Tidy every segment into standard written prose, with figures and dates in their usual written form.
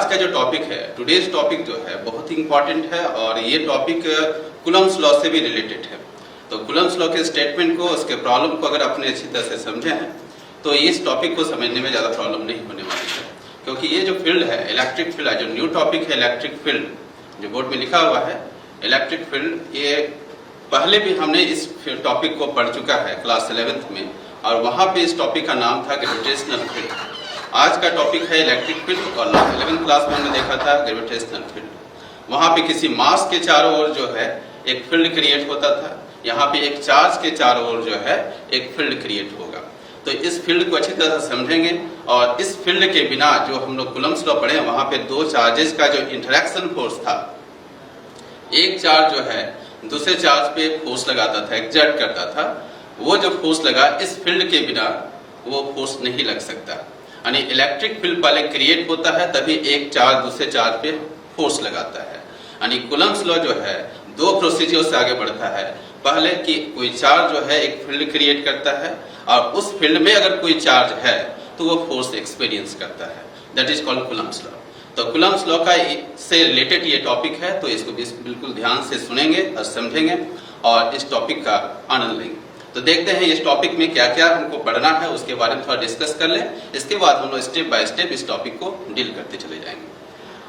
आज का जो टॉपिक है, टुडेज टॉपिक जो है बहुत ही इंपॉर्टेंट है और ये टॉपिक कूलम्ब्स लॉ से भी रिलेटेड है। तो कूलम्ब्स लॉ के स्टेटमेंट को, उसके प्रॉब्लम को अगर आपने अच्छी तरह से समझे हैं तो इस टॉपिक को समझने में ज़्यादा प्रॉब्लम नहीं होने वाली है, क्योंकि ये जो फील्ड है इलेक्ट्रिक फील्ड है, जो न्यू टॉपिक है इलेक्ट्रिक फील्ड, जो बोर्ड में लिखा हुआ है इलेक्ट्रिक फील्ड, ये पहले भी हमने इस टॉपिक को पढ़ चुका है क्लास 11th में, और वहाँ पे इस टॉपिक का नाम था ग्रेविटेशनल फील्ड। आज का टॉपिक है इलेक्ट्रिक फील्ड और 11th क्लास में हमने देखा था ग्रेविटेशनल फील्ड। वहाँ पे किसी मास के चारों ओर जो है एक फील्ड क्रिएट होता था, यहाँ पे एक चार्ज के चारों ओर जो है एक फील्ड क्रिएट होगा। तो इस फील्ड को अच्छी तरह से समझेंगे और इस फील्ड के बिना जो हम लोग कूलम्ब्स लॉ पढ़े वहाँ पे दो चार्जेस का जो इंटरेक्शन फोर्स था, एक चार्ज जो है दूसरे चार्ज पे फोर्स लगाता था, एक्सर्ट करता था, वो जो फोर्स लगा इस फील्ड के बिना वो फोर्स नहीं लग सकता। यानी इलेक्ट्रिक फील्ड पहले क्रिएट होता है तभी एक चार्ज दूसरे चार्ज पे फोर्स लगाता है। यानी कूलम्ब्स लॉ जो है दो प्रोसीजर से आगे बढ़ता है। पहले कि कोई चार्ज जो है एक फील्ड क्रिएट करता है और उस फील्ड में अगर कोई चार्ज है तो वो फोर्स एक्सपीरियंस करता है, that is called Coulomb's law. तो कूलम्ब्स लॉ का से रिलेटेड ये टॉपिक है, तो इसको बिल्कुल ध्यान से सुनेंगे और समझेंगे और इस टॉपिक का आनंद लेंगे। तो देखते हैं इस टॉपिक में क्या क्या हमको पढ़ना है, उसके बारे में थोड़ा डिस्कस कर लें। इसके बाद हम लोग स्टेप बाय स्टेप इस टॉपिक को डील करते चले जाएंगे।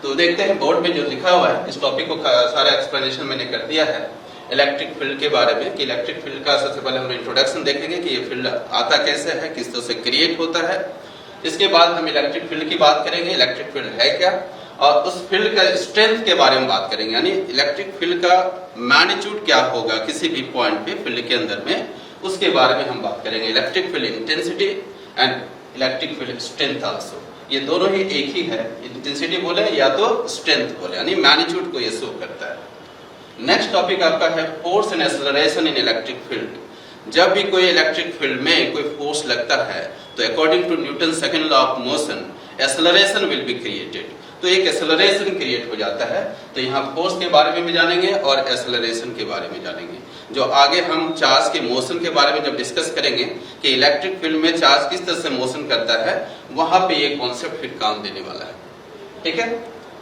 तो देखते हैं बोर्ड में जो लिखा हुआ है, इस टॉपिक को सारा एक्सप्लेनेशन मैंने कर दिया है इलेक्ट्रिक फील्ड के बारे में। कि इलेक्ट्रिक फील्ड का सबसे पहले हम इंट्रोडक्शन देखेंगे कि ये फील्ड आता कैसे है, किस तरह से क्रिएट होता है। इसके बाद हम इलेक्ट्रिक फील्ड की बात करेंगे, इलेक्ट्रिक फील्ड है क्या, और उस फील्ड का स्ट्रेंथ के बारे में बात करेंगे। यानी इलेक्ट्रिक फील्ड का मैग्नीट्यूड क्या होगा किसी भी पॉइंट पे फील्ड के अंदर में, उसके बारे में हम बात करेंगे। Electric field intensity and electric field strength also, ये दोनों ही एक ही है। इंटेंसिटी बोले या तो स्ट्रेंथ बोले, यानी मैग्नीट्यूड को ये शो करता है। नेक्स्ट टॉपिक आपका है force and acceleration in electric field. जब भी कोई इलेक्ट्रिक फील्ड में कोई फोर्स लगता है तो according to Newton second law of motion acceleration will be created, तो एक एक्सेलरेशन क्रिएट हो जाता है। तो यहाँ फोर्स के बारे में भी जानेंगे और एक्सेलरेशन के बारे में जानेंगे। जो आगे हम चार्ज के मोशन के बारे में जब डिस्कस करेंगे कि इलेक्ट्रिक फील्ड में चार्ज किस तरह से मोशन करता है, वहां पे ये कॉन्सेप्ट फिर काम देने वाला है। ठीक है,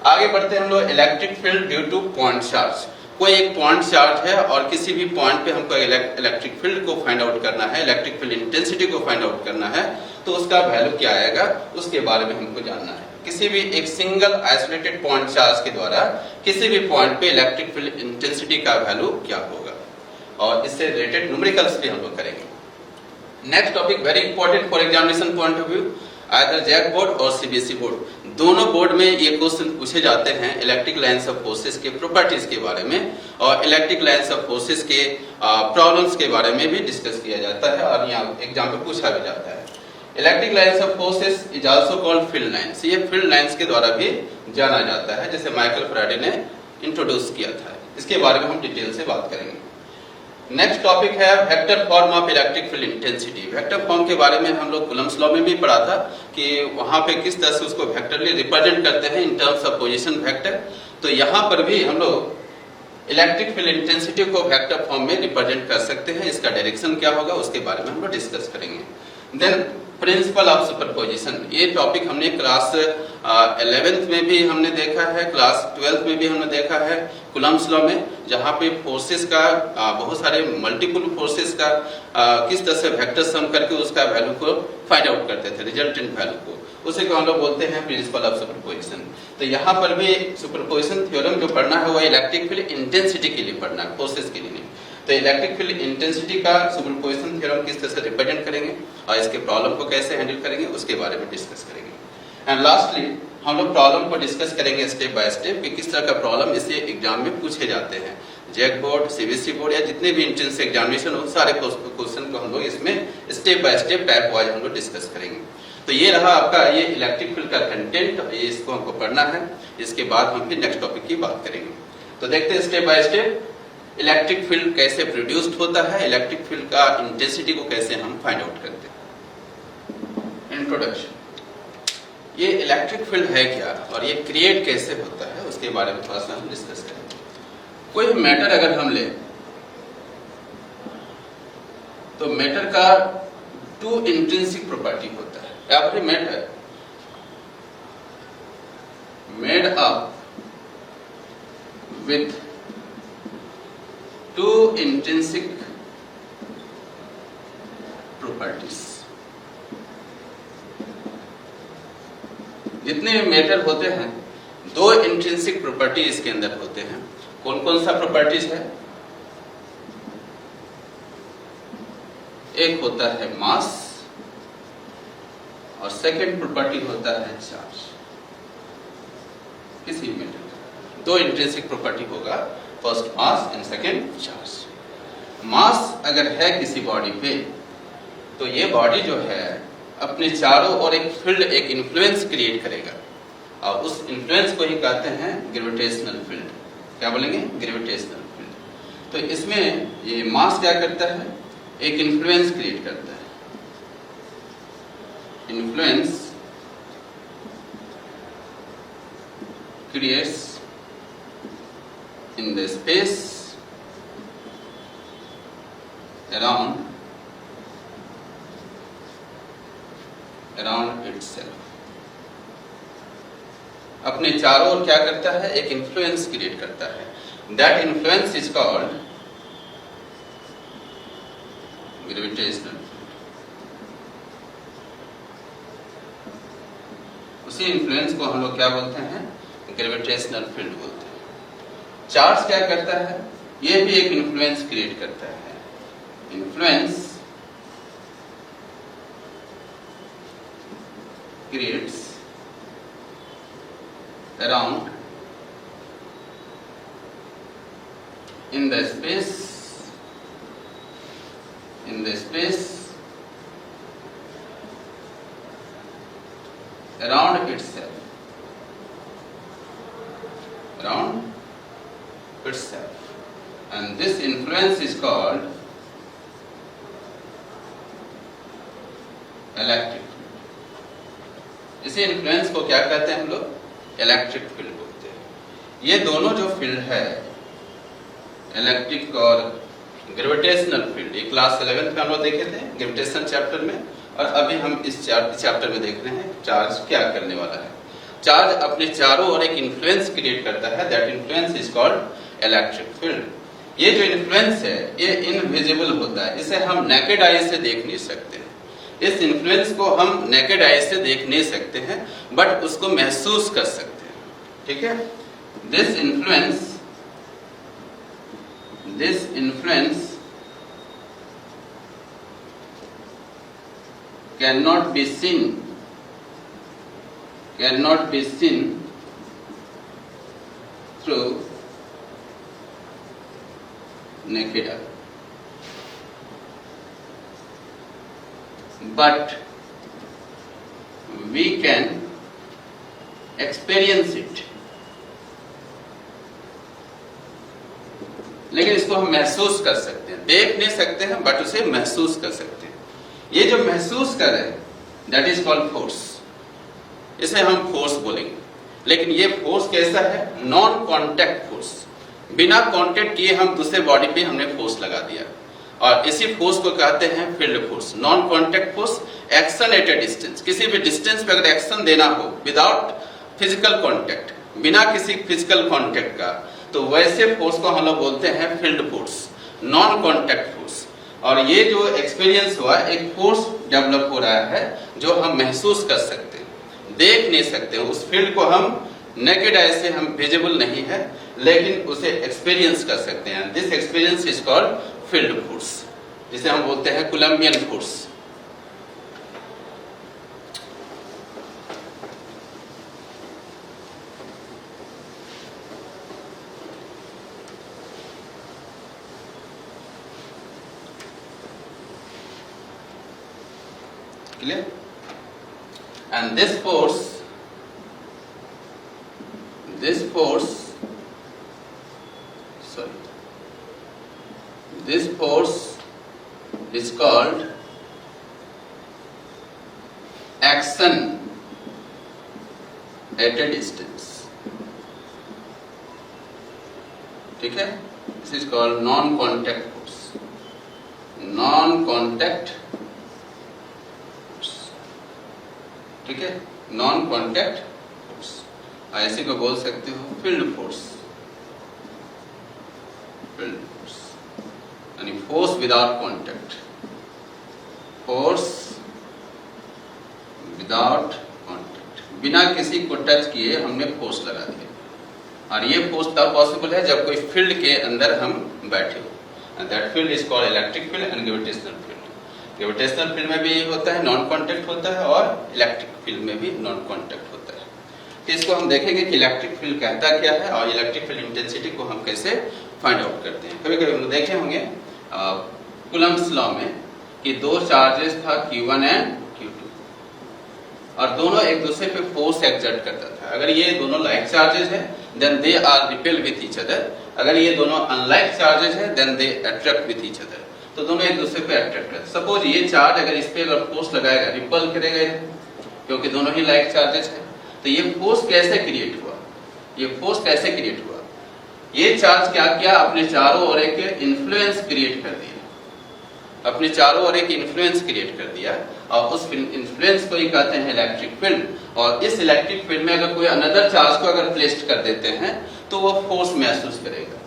आगे बढ़ते हैं हम लोग। Electric field due two point charge, कोई एक पॉइंट चार्ज है और किसी भी पॉइंट पे हमको इलेक्ट्रिक फील्ड को फाइंड आउट करना है, इलेक्ट्रिक फील्ड इंटेंसिटी को फाइंड आउट करना है, तो उसका वैल्यू क्या आएगा उसके बारे में हमको जानना है। किसी भी एक सिंगल आइसोलेटेड पॉइंट चार्ज के द्वारा किसी भी पॉइंट पे इलेक्ट्रिक फील्ड इंटेंसिटी का वैल्यू क्या होगा, और इससे रिलेटेड न्यूमेरिकल्स भी हम लोग करेंगे। Next topic very important for examination point of view, either JAC board और सीबीएसई बोर्ड, दोनों बोर्ड में ये क्वेश्चन पूछे जाते हैं इलेक्ट्रिक लाइन्स ऑफ फोर्सेस के प्रॉपर्टीज के बारे में और इलेक्ट्रिक लाइन्स ऑफ फोर्सेस के प्रॉब्लम्स के बारे में भी डिस्कस किया जाता है और यहाँ एग्जाम में पूछा भी जाता है। Electric lines of forces is also called field lines, ये फील्ड लाइन्स के द्वारा भी जाना जाता है, जैसे माइकल फैराडे ने इंट्रोड्यूस किया था। इसके बारे में हम डिटेल से बात करेंगे। नेक्स्ट टॉपिक है vector form of electric field intensity. Vector form के बारे में हम लोग कूलम्ब्स लॉ में भी पढ़ा था कि वहां पे किस तरह से उसको वेक्टरली रिप्रेजेंट करते हैं in terms of position vector. तो यहाँ पर भी हम लोग इलेक्ट्रिक फील्ड इंटेंसिटी को वेक्टर फॉर्म में रिप्रेजेंट कर सकते हैं। इसका डायरेक्शन क्या होगा उसके बारे में हम लोग डिस्कस करेंगे। देन प्रिंसिपल ऑफ सुपरपोजिशन, ये टॉपिक हमने क्लास 11th में भी हमने देखा है, क्लास 12th में भी हमने देखा है कूलम्ब्स लॉ में, जहाँ पे फोर्सेस का बहुत सारे मल्टीपल फोर्सेस का किस तरह से वेक्टर सम करके उसका वैल्यू को फाइंड आउट करते थे, रिजल्टेंट वैल्यू को, उसे को हम लोग बोलते हैं प्रिंसिपल ऑफ सुपरपोजिशन। तो यहाँ पर भी सुपरपोजिशन थ्योरम जो पढ़ना है वो इलेक्ट्रिक फील्ड इंटेंसिटी के लिए पढ़ना है, फोर्सेस के लिए नहीं। तो इलेक्ट्रिक फील्ड इंटेंसिटी का सुपरपोजिशन थ्योरम किस तरह से रिप्रेजेंट करेंगे और इसके प्रॉब्लम को कैसे हैंडल करेंगे उसके बारे में डिस्कस करेंगे। एंड लास्टली हम लोग प्रॉब्लम को डिस्कस करेंगे स्टेप बाय स्टेप कि किस तरह का प्रॉब्लम इससे एग्जाम में पूछे जाते हैं। जैक बोर्ड, सीबीएसई बोर्ड या जितने भी एंट्रेंस एग्जामिनेशन हो सारे क्वेश्चन को हम लोग इसमें step by step type wise हम लोग डिस्कस करेंगे। तो ये रहा आपका ये इलेक्ट्रिक फील्ड का कंटेंट, ये इसको हमको पढ़ना है। इसके बाद हम फिर नेक्स्ट टॉपिक की बात करेंगे। तो देखते हैं step by step electric field कैसे प्रोड्यूस्ड होता है, इलेक्ट्रिक फील्ड का इंटेंसिटी को कैसे हम फाइंड आउट करते हैं। इंट्रोडक्शन, ये इलेक्ट्रिक फील्ड है क्या और ये क्रिएट कैसे होता है उसके बारे में थोड़ा सा हम डिस्कस करेंगे। कोई मैटर अगर हम ले तो मैटर का टू इंट्रिंसिक प्रॉपर्टी होता है। Every matter made up with to intrinsic properties. जितने भी मैटर होते हैं दो इंट्रिंसिक प्रॉपर्टी इसके अंदर होते हैं। कौन कौन सा प्रॉपर्टीज है? एक होता है मास और सेकंड प्रॉपर्टी होता है चार्ज। किसी मेटर का दो इंट्रिंसिक प्रॉपर्टी होगा, first mass and second charge. Mass अगर है किसी बॉडी पे तो ये बॉडी जो है अपने चारों ओर एक फील्ड, एक इन्फ्लुएंस क्रिएट करेगा और उस इन्फ्लुएंस को ही कहते हैं ग्रेविटेशनल फील्ड। क्या बोलेंगे? Gravitational field. तो इसमें ये मास क्या करता है? एक इन्फ्लुएंस क्रिएट करता है। Influence creates in the space around itself। अपने चारों ओर क्या करता है? एक इन्फ्लुएंस क्रिएट करता है। That influence is called gravitational field. उसी इन्फ्लुएंस को हम लोग क्या बोलते हैं? ग्रेविटेशनल फील्ड बोलते हैं। चार्ज क्या करता है? यह भी एक इन्फ्लुएंस क्रिएट करता है। Influence creates around in the space around itself and this influence is called electric। इसी इन्फ्लुएंस को क्या कहते हैं हम लोग? इलेक्ट्रिक फील्ड बोलते हैं। ये दोनों जो फील्ड है, इलेक्ट्रिक और ग्रेविटेशनल फील्ड, ये क्लास 11 में हम लोग देखे थे ग्रेविटेशन चैप्टर में, और अभी हम इस चैप्टर में देख रहे हैं चार्ज क्या करने वाला है। चार्ज अपने चारों ओर एक इन्फ्लुएंस क्रिएट करता है। That influence is called electric field. ये जो इन्फ्लुएंस है ये इनविजिबल होता है, इसे हम नेकेड आई से देख नहीं सकते हैं। इस इन्फ्लुएंस को हम नेकेड आई से देख नहीं सकते हैं, बट उसको महसूस कर सकते हैं। ठीक है? This influence cannot be seen through naked eye, but we can experience it। लेकिन इसको हम महसूस कर सकते हैं, देख नहीं सकते हैं बट उसे महसूस कर सकते हैं। ये जो महसूस कर रहे हैं दैट इज कॉल्ड फोर्स। इसे हम फोर्स बोलेंगे। लेकिन ये फोर्स कैसा है? Non contact force. बिना कांटेक्ट किए हम दूसरे बॉडी पे हमने फोर्स लगा दिया, और इसी फोर्स को कहते हैं field force. Non contact force, action at A distance. किसी भी डिस्टेंस पे अगर एक्शन देना हो विदाउट फिजिकल कांटेक्ट, बिना किसी फिजिकल कांटेक्ट का, तो वैसे फोर्स को हम लोग बोलते हैं field force, non contact force. और ये जो एक्सपीरियंस हुआ, एक फोर्स डेवलप हो रहा है जो हम महसूस कर सकते हैं, देख नहीं सकते। उस फील्ड को हम नेकेड आई से हम विजिबल नहीं है, लेकिन उसे एक्सपीरियंस कर सकते हैं। This experience is called field force, जिसे हम बोलते हैं कूलम्बियन force. Clear? And this force is called action at a distance। ठीक है? This is called non-contact force। Non-contact, ठीक है, नॉन कॉन्टैक्ट फोर्स। ऐसे को बोल सकते हो फील्ड फोर्स, फील्ड फोर्स यानी force without contact, force without contact, बिना किसी को टच किए हमने फोर्स लगा दिया। और ये फोर्स तब पॉसिबल है जब कोई फील्ड के अंदर हम बैठे हो, and that field is called electric field and gravitational field. Gravitational field में भी यही होता है, नॉन कॉन्टेक्ट होता है, और इलेक्ट्रिक फील्ड में भी नॉन कॉन्टेक्ट होता है। तो इसको हम देखेंगे कि इलेक्ट्रिक फील्ड कहता क्या है और इलेक्ट्रिक फील्ड इंटेंसिटी को हम कैसे फाइंड आउट करते हैं। कभी कभी हम देखे होंगे कूलम्ब्स लॉ में कि दो चार्जेस था Q1 एंड Q2 और दोनों एक दूसरे पे फोर्स एक्सर्ट करता था। अगर ये दोनों लाइक चार्जेस है then they are repel with each other, अगर ये दोनों अनलाइक चार्जेस है then they attract with each other, तो दोनों एक दूसरे पे अट्रैक्ट करते। सपोज ये चार्ज अगर इस पे अगर फोर्स लगाएगा रिपल करेगा क्योंकि दोनों ही लाइक चार्जेस है, तो ये फोर्स कैसे क्रिएट हुआ, ये फोर्स कैसे क्रिएट हुआ, ये चार्ज क्या किया, अपने चारों ओर एक इन्फ्लुएंस क्रिएट कर दिया, अपने चारों ओर एक इन्फ्लुएंस क्रिएट कर दिया और उस इन्फ्लुएंस को ही कहते हैं इलेक्ट्रिक फील्ड। और इस इलेक्ट्रिक फील्ड में अगर कोई अनदर चार्ज को अगर प्लेस्ड कर देते हैं तो वो फोर्स महसूस करेगा।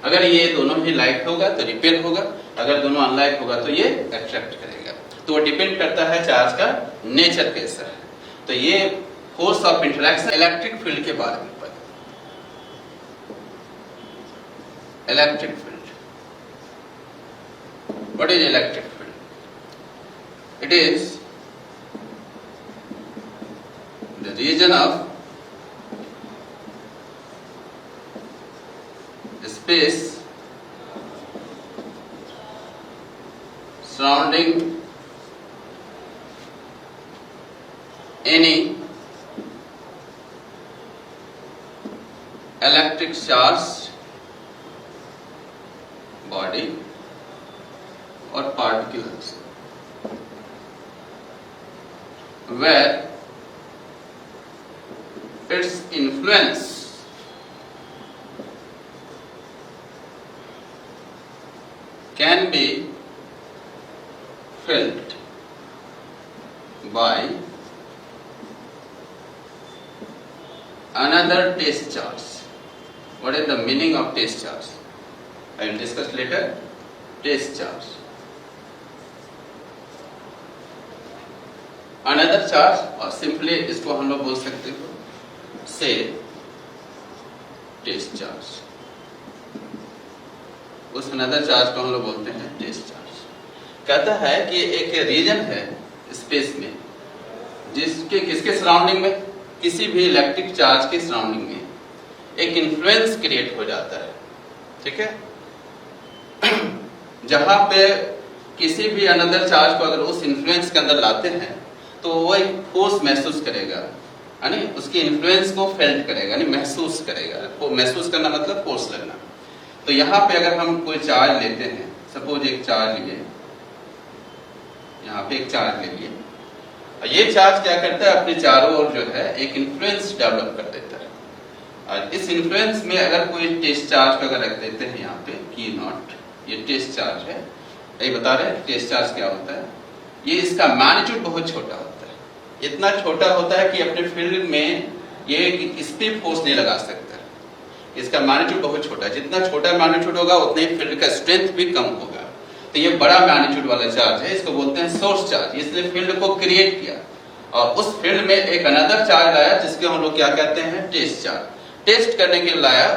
अगर ये दोनों ही लाइक होगा तो रिपेल होगा, अगर दोनों अनलाइक होगा तो ये अट्रैक्ट करेगा। तो वो डिपेंड करता है चार्ज का नेचर कैसा है। तो ये force of interaction electric field के बारे में पता। Electric field, what is electric field? It is the region of space surrounding any electric charged body or particles where its influence can be felt by another test charge. What is the meaning of test charge? I will discuss later. Test charge. Another charge और simply इसको हम लोग बोल सकते हो say test charge. उस another charge को हम लोग बोलते हैं टेस्ट चार्ज। कहता है कि एक रीजन है स्पेस में जिसके किसके सराउंडिंग में, किसी भी इलेक्ट्रिक चार्ज के सराउंडिंग में एक इन्फ्लुएंस क्रिएट हो जाता है, ठीक है। जहां पे किसी भी अनदर चार्ज को अगर उस इन्फ्लुएंस के अंदर लाते हैं तो वो एक फोर्स महसूस करेगा, यानी उसकी इन्फ्लुएंस को फेल्ट करेगा, यानी महसूस करेगा। वो महसूस करना मतलब फोर्स लगना। तो यहाँ पे अगर हम कोई चार्ज लेते हैं, सपोज एक चार्ज लिए, यहाँ पे एक चार्ज ले लिए, ये चार्ज क्या करता है, अपने चारों ओर जो है एक इन्फ्लुएंस डेवलप कर देता है। और इस इन्फ्लुएंस में अगर कोई टेस्ट चार्ज को अगर रख देते हैं यहाँ पे Q0, ये टेस्ट चार्ज है, यही बता रहे हैं टेस्ट चार्ज क्या होता है। ये इसका मैग्नीट्यूड बहुत छोटा होता है, इतना छोटा होता है कि अपने फील्ड में ये इस पे फोर्स नहीं लगा सकता। इसका मैग्नीट्यूड बहुत छोटा है, जितना छोटा मैग्नीट्यूड होगा उतने ही फील्ड का स्ट्रेंथ भी कम होगा। तो ये बड़ा मैग्नीट्यूड वाला चार्ज है, इसको बोलते हैं सोर्स चार्ज। इसने फील्ड को क्रिएट किया और उस फील्ड में एक अनदर चार्ज लाया जिसके हम लोग क्या कहते हैं टेस्ट चार्ज। टेस्ट करने के लिए लाया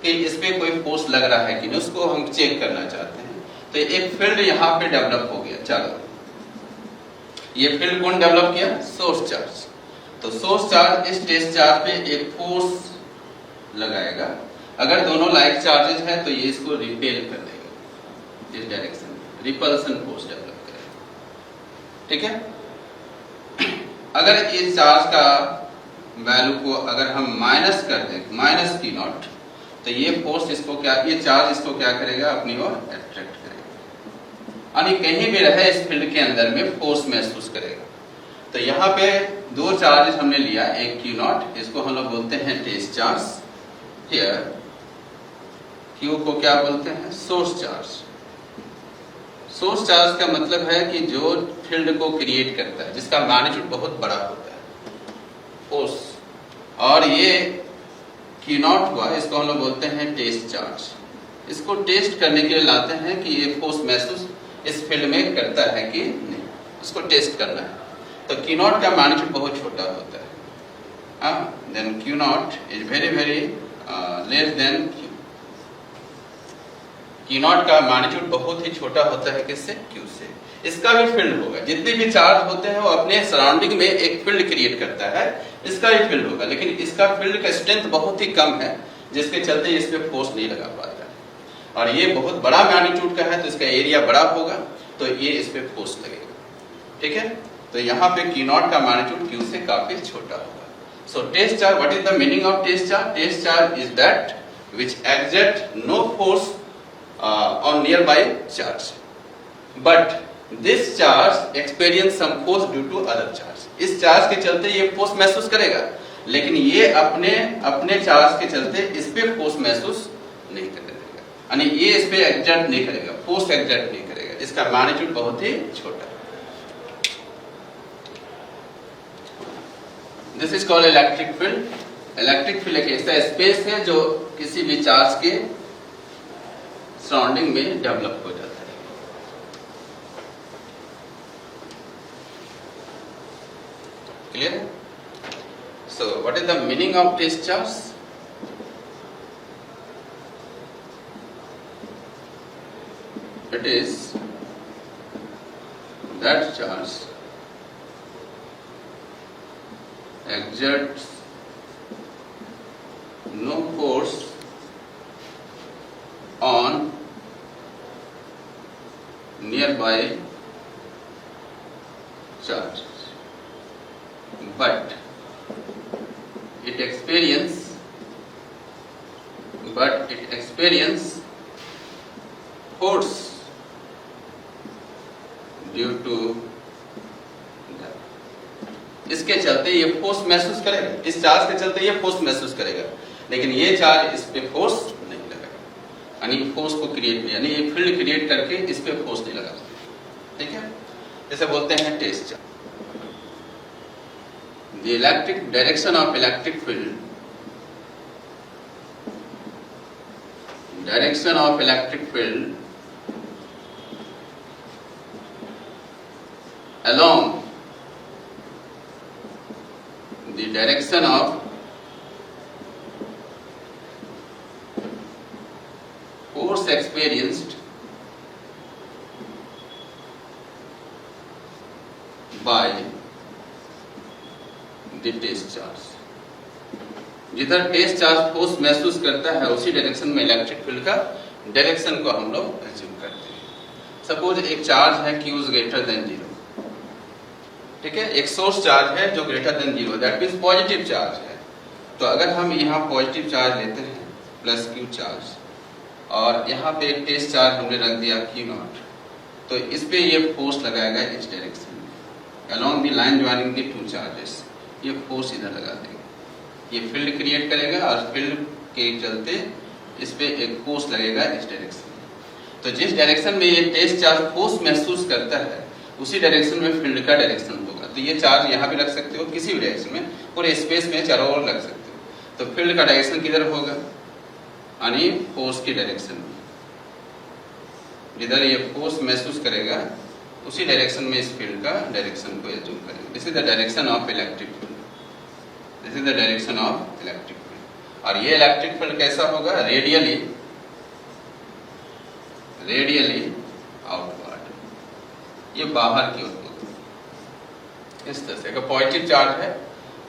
कि इस पे कोई फोर्स लग रहा है कि नहीं, उसको हम चेक करना चाहते हैं। तो एक फील्ड यहाँ पे डेवलप हो गया। चलो ये फील्ड कौन डेवलप किया, सोर्स चार्ज। तो सोर्स चार्ज इस टेस्ट चार्ज पे एक फोर्स लगाएगा, अगर दोनों लाइक चार्जेस है तो ये इसको रिपेल कर देगा इस डायरेक्शन में, रिपल्सन फोर्स डेवलप करेगा, ठीक है। अगर इस चार्ज का वैल्यू को अगर हम माइनस कर दें, माइनस Q0, तो ये फोर्स इसको क्या, ये चार्ज इसको क्या करेगा, अपनी ओर अट्रैक्ट करेगा, यानी कहीं भी रहे इस फील्ड के अंदर में फोर्स महसूस करेगा। तो यहाँ पे दो चार्जेस हमने लिया, एक Q0, इसको हम लोग बोलते हैं टेस्ट चार्ज। हियर Q को क्या बोलते हैं, सोर्स चार्ज। सोर्स चार्ज का मतलब है कि जो फील्ड को क्रिएट करता है, जिसका मैग्नीट्यूड बहुत बड़ा होता है, फोर्स, और ये Q नॉट हुआ, इसको हम लोग बोलते हैं टेस्ट चार्ज। इसको टेस्ट करने के लिए लाते हैं कि ये फोर्स महसूस इस फील्ड में करता है कि नहीं, उसको टेस्ट करना है। तो Q नॉट का मैग्नीट्यूड बहुत छोटा होता है, then Q not is very very less than Q। Q not का मैग्नीट्यूड बहुत ही छोटा होता है किससे? Q से। इसका भी फील्ड होगा, जितने भी चार्ज होते हैं वो अपने सराउंडिंग में एक फील्ड क्रिएट करता है, इसका भी फील्ड होगा, लेकिन इसका फील्ड का स्ट्रेंथ बहुत ही कम है, जिसके चलते इस पे फोर्स नहीं लगा पाता है। और ये बहुत बड़ा मैग्नीट्यूड का है तो इसका एरिया बड़ा होगा, तो ये इस पे फोर्स लगेगा। ठीक है, तो यहाँ पे Q नॉट का मैग्नीट्यूड Q से काफी छोटा होगा। So test charge, what is the meaning of test charge? Test charge is that which exert no force on nearby charge, but this charge experience some force due to other charge। इस charge के चलते ये force महसूस करेगा, लेकिन ये अपने charge के चलते इस पे फोर्स महसूस नहीं करेगा, यानी ये इस पे एक्सर्ट नहीं करेगा, फोर्स एक्सर्ट नहीं करेगा, इसका मैग्नीट्यूड बहुत ही छोटा है। This is called electric field. Electric field एक ऐसा स्पेस है जो किसी भी चार्ज के सराउंडिंग में डेवलप हो जाता है। क्लियर है? So what is the meaning of test charge? It is that charge exerts no force on nearby charges, but it experience force due to that। इसके चलते ये फोर्स महसूस करेगा, इस चार्ज के चलते ये फोर्स महसूस करेगा, लेकिन ये चार्ज इस पे फोर्स नहीं लगाएगा, यानी फोर्स को क्रिएट, यानी ये फील्ड क्रिएट करके इस पे फोर्स नहीं लगा सकता। ठीक है, जैसे बोलते हैं test charge. The electric direction of electric field, direction of electric field along the direction of force experienced by the test charge। जिधर टेस्ट चार्ज फोर्स महसूस करता है उसी डायरेक्शन में इलेक्ट्रिक फील्ड का डायरेक्शन को हम लोग एज्यूम करते हैं। सपोज एक चार्ज है Q इज ग्रेटर देन 0, ठीक है, एक सोर्स चार्ज है जो greater than 0, that means positive charge है। तो अगर हम यहाँ पॉजिटिव चार्ज लेते हैं प्लस Q चार्ज, और यहाँ पे एक टेस्ट चार्ज हमने रख दिया Q नॉट, तो इस पे ये फोर्स लगाएगा इस डायरेक्शन में, along the line joining the two charges, ये फोर्स इधर लगा देगा, ये फील्ड क्रिएट करेगा और फील्ड के चलते इस पे एक फोर्स लगेगा इस डायरेक्शन में। तो जिस डायरेक्शन में ये टेस्ट चार्ज फोर्स महसूस करता है उसी डायरेक्शन में फील्ड का डायरेक्शन होगा। तो ये चार्ज यहाँ भी रख सकते हो, किसी भी डायरेक्शन में, पूरे स्पेस में चारों ओर लग सकते हो। तो फील्ड का डायरेक्शन किधर होगा, यानी फोर्स की डायरेक्शन में, जिधर ये फोर्स महसूस करेगा उसी डायरेक्शन में इस फील्ड का डायरेक्शन को एज्यूम करेंगे। This is the direction of electric field, this is the direction of electric field. और ये इलेक्ट्रिक फील्ड कैसा होगा, रेडियली आउटवर्ड, ये बाहर की ओर होगा। इस तरह से अगर पॉजिटिव चार्ज है,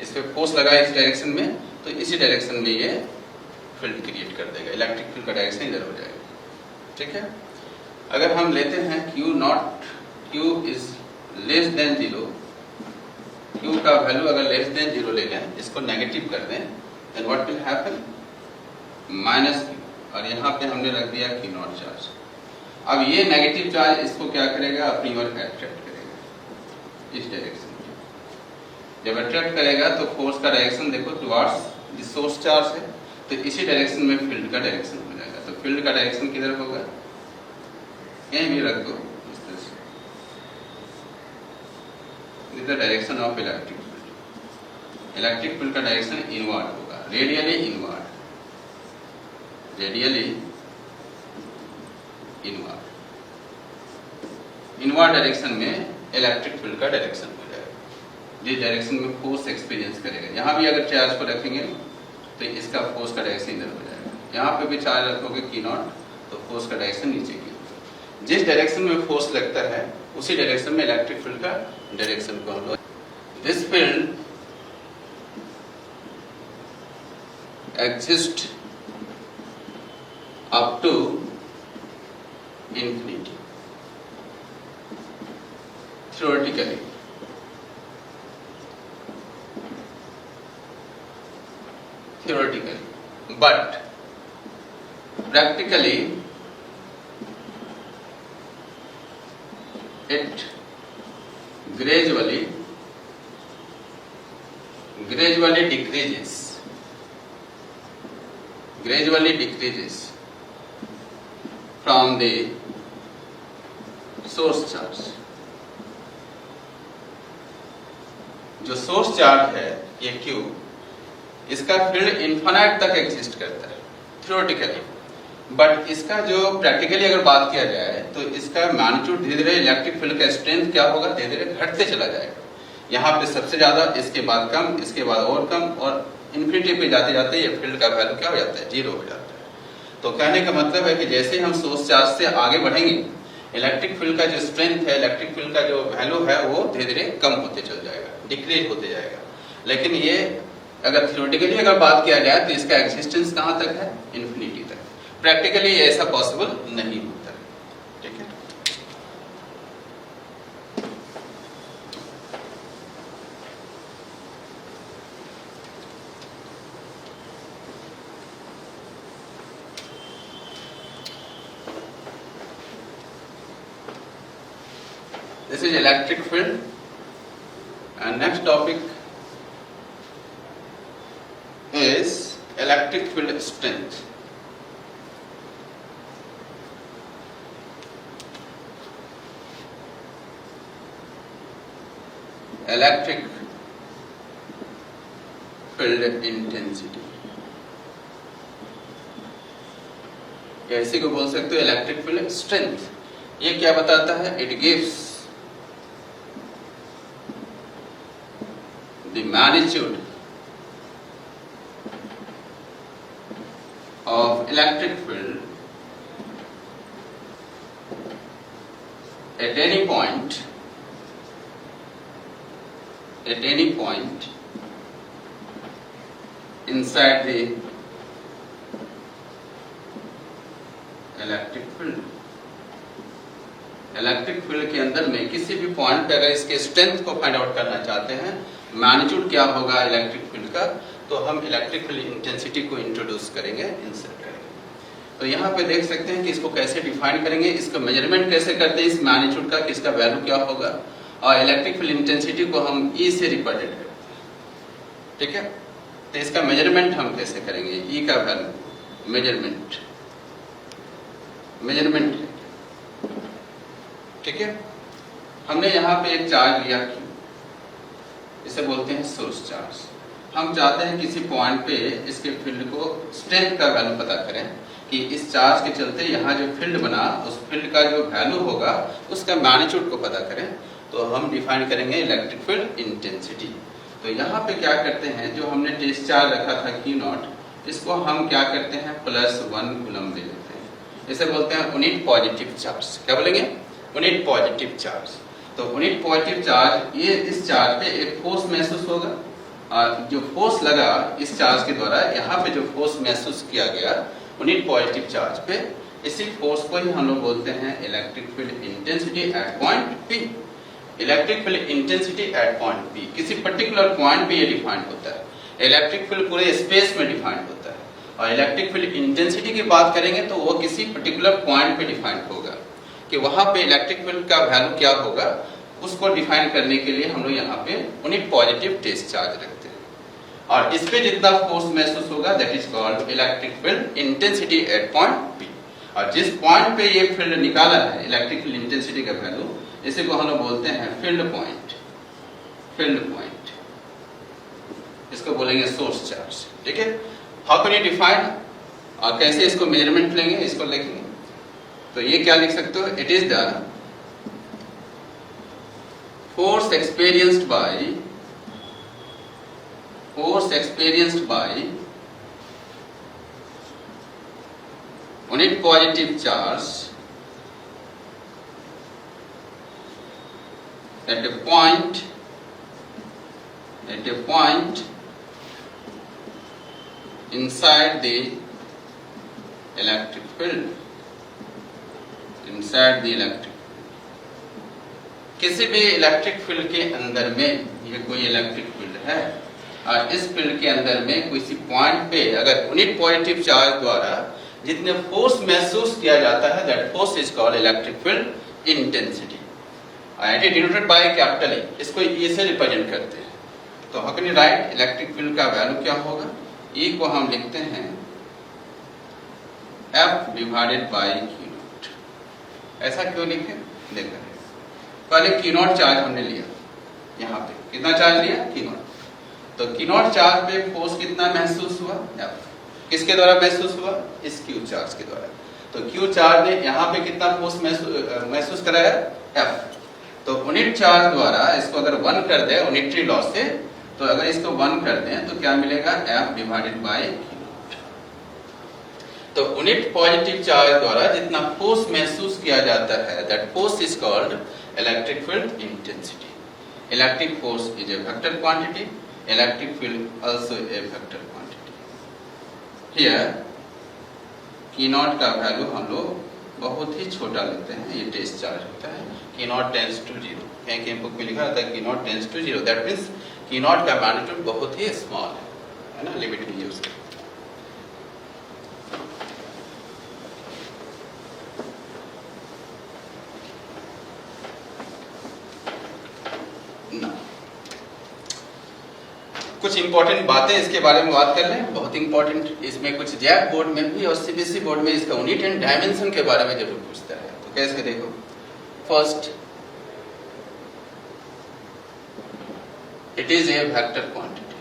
इस पे फोर्स लगा इस डायरेक्शन में, तो इसी डायरेक्शन में ये फील्ड क्रिएट कर देगा, इलेक्ट्रिक फील्ड का डायरेक्शन इधर हो जाएगा। ठीक है, अगर हम लेते हैं Q naught, Q is less than 0, Q का वैल्यू अगर लेस देन 0 ले लें, इसको नेगेटिव कर दें, then what will happen, minus Q, और यहाँ पे हमने रख दिया Q नॉट चार्ज। अब ये नेगेटिव चार्ज इसको क्या करेगा, अपनी ओर अट्रैक्ट करेगा इस डायरेक्शन में। जब अट्रैक्ट करेगा तो फोर्स का डायरेक्शन देखो टुवर्ड्स द सोर्स चार्ज है, तो इसी डायरेक्शन में फील्ड का डायरेक्शन हो जाएगा। तो फील्ड का डायरेक्शन किधर होगा, कहीं भी रख दो इस तरह से, this is the direction of electric field. Electric field का डायरेक्शन इनवर्ड होगा, radially inward. Radially inward. Inward direction में इलेक्ट्रिक फील्ड का डायरेक्शन हो जाएगा, जिस डायरेक्शन में फोर्स एक्सपीरियंस करेगा। यहाँ भी अगर चार्ज को रखेंगे तो इसका फोर्स का डायरेक्शन इधर हो जाएगा, यहाँ पे भी चार्ज रखोगे Q नॉट तो फोर्स का डायरेक्शन नीचे की। जिस डायरेक्शन में फोर्स लगता है उसी डायरेक्शन में इलेक्ट्रिक फील्ड का डायरेक्शन को हम लोग, this field exist up to infinity theoretically, but practically it gradually decreases from the source charge। जो सोर्स चार्ज है ये Q, इसका फील्ड इन्फिनाइट तक एग्जिस्ट करता है थ्योरेटिकली, बट इसका जो प्रैक्टिकली अगर बात किया जाए तो इसका मैग्नीट्यूड धीरे धीरे इलेक्ट्रिक फील्ड का स्ट्रेंथ क्या होगा, धीरे धीरे घटते चला जाएगा। यहाँ पे सबसे ज्यादा, इसके बाद कम, इसके बाद और कम, और इन्फिनिटी पे जाते जाते ये फील्ड का वैल्यू क्या हो जाता है, 0 हो जाता है। तो कहने का मतलब है कि जैसे हम सोर्स चार्ज से आगे बढ़ेंगे, इलेक्ट्रिक फील्ड का जो स्ट्रेंथ है, इलेक्ट्रिक फील्ड का जो वैल्यू है वो धीरे धीरे कम होते चल जाएगा, डिक्रीज होते जाएगा। लेकिन ये अगर थ्योरेटिकली अगर बात किया जाए तो इसका एग्जिस्टेंस कहाँ तक है, इन्फिनिटी तक। प्रैक्टिकली ऐसा पॉसिबल नहीं होता है, ठीक है। This is electric field, and next topic is electric field strength। Electric field intensity, या इसी को बोल सकते हो इलेक्ट्रिक फील्ड स्ट्रेंथ। ये क्या बताता है, it gives the magnitude of electric field at any point inside the electric field। Electric field के अंदर में किसी भी पॉइंट पे अगर इसके स्ट्रेंथ को फाइंड आउट करना चाहते हैं, मैग्नीट्यूड क्या होगा इलेक्ट्रिक फील्ड का, तो हम इलेक्ट्रिक फील्ड इंटेंसिटी को इंट्रोड्यूस करेंगे, इंसर्ट करेंगे। तो यहाँ पे देख सकते हैं कि इसको कैसे डिफाइन करेंगे, इसका मेजरमेंट कैसे करते हैं इस मैग्नीट्यूड का, किसका वैल्यू क्या होगा, और इलेक्ट्रिक फील्ड इंटेंसिटी को हम E से रिप्रेजेंट करते हैं, ठीक है। तो इसका मेजरमेंट हम कैसे करेंगे, E का वैल्यू मेजरमेंट है, ठीक है। हमने यहाँ पे एक चार्ज लिया Q, इसे बोलते हैं सोर्स चार्ज। हम चाहते हैं किसी पॉइंट पे इसके फील्ड को स्ट्रेंथ का वैल्यू पता करें कि इस चार्ज के चलते यहाँ जो फील्ड बना उस फील्ड का जो वैल्यू होगा उसका मैग्नीट्यूड को पता करें, तो हम डिफाइन करेंगे इलेक्ट्रिक फील्ड इंटेंसिटी। तो यहाँ पे क्या करते हैं, जो हमने टेस्ट चार्ज रखा था Q नॉट, इसको हम क्या करते हैं +1 कूलम ले लेते हैं, इसे बोलते हैं यूनिट पॉजिटिव चार्ज। क्या बोलेंगे, यूनिट पॉजिटिव चार्ज। तो यूनिट पॉजिटिव चार्ज, ये इस चार्ज पे एक फोर्स महसूस होगा, और जो फोर्स लगा इस चार्ज के द्वारा, यहाँ पे जो फोर्स महसूस किया गया यूनिट पॉजिटिव चार्ज पे, इसी फोर्स को ही हम लोग बोलते हैं electric field intensity at point P। Electric field intensity at point P, किसी पर्टिकुलर पॉइंट पे ये डिफाइंड होता है। इलेक्ट्रिक फील्ड पूरे स्पेस में डिफाइंड होता है, और इलेक्ट्रिक फील्ड इंटेंसिटी की बात करेंगे तो वो किसी पर्टिकुलर पॉइंट पे डिफाइंड होगा, कि वहां पे इलेक्ट्रिक फील्ड का वैल्यू क्या होगा, उसको डिफाइन करने के लिए हम लोग यहाँ पे यूनिट पॉजिटिव टेस्ट चार्ज रखते हैं। और इस पे जितना फोर्स महसूस होगा that is called electric field intensity at point P। और जिस पॉइंट पे ये फील्ड निकाला है इलेक्ट्रिक फील्ड इंटेंसिटी का वैल्यू, इसी को हम लोग बोलते हैं फील्ड पॉइंट। इसको बोलेंगे सोर्स चार्ज, ठीक है। हाउ कैन यू डिफाइन और कैसे इसको मेजरमेंट लेंगे, इसको लिखेंगे। तो ये क्या लिख सकते हो, it is the force experienced bye unit positive charge at a point inside the electric field, किसी भी इलेक्ट्रिक फील्ड के अंदर में, ये कोई इलेक्ट्रिक फील्ड है और इस फील्ड के अंदर में किसी पॉइंट पे अगर यूनिट पॉजिटिव चार्ज द्वारा जितने फोर्स महसूस किया जाता है, that force is called electric field intensity, and it denoted by capital E, इसको E से रिप्रेजेंट करते हैं। तो how can you right, electric field का वैल्यू क्या होगा, E को हम लिखते हैं F divided by Q not. ऐसा क्यों लिखे, देखो पहले Q नॉट चार्ज हमने लिया, यहाँ पे कितना चार्ज लिया, Q नॉट। तो Q नॉट चार्ज पे फोर्स कितना महसूस हुआ, F। किसके द्वारा महसूस हुआ, इस Q चार्ज के द्वारा। तो Q चार्ज ने यहाँ पे कितना फोर्स महसूस कराया, F। तो यूनिट चार्ज द्वारा इसको अगर 1 कर दे यूनिटरी लॉ से, तो अगर इसको 1 कर दें तो क्या मिलेगा, F divided by Q not. तो यूनिट पॉजिटिव चार्ज द्वारा जितना फोर्स महसूस किया जाता है, that force is called electric field intensity. Electric force is a vector quantity, electric field also a vector quantity. Here Q not का value हम लोग बहुत ही छोटा लेते हैं, ये टेस्ट चार्ज होता है, Q नॉट टेंड्स टू 0, कहीं बुक में लिखा रहता है Q naught tends to 0, that means Q not का मैग्नीट्यूड बहुत ही स्मॉल है ना, लिमिट में यूज करते ना। कुछ इंपॉर्टेंट बातें इसके बारे में बात कर लें, बहुत इंपॉर्टेंट। इसमें कुछ जैक बोर्ड में भी और सीबीएसई बोर्ड में इसका यूनिट एंड डायमेंशन के बारे में जरूर पूछता है। तो कैसे देखो, first it is a vector quantity,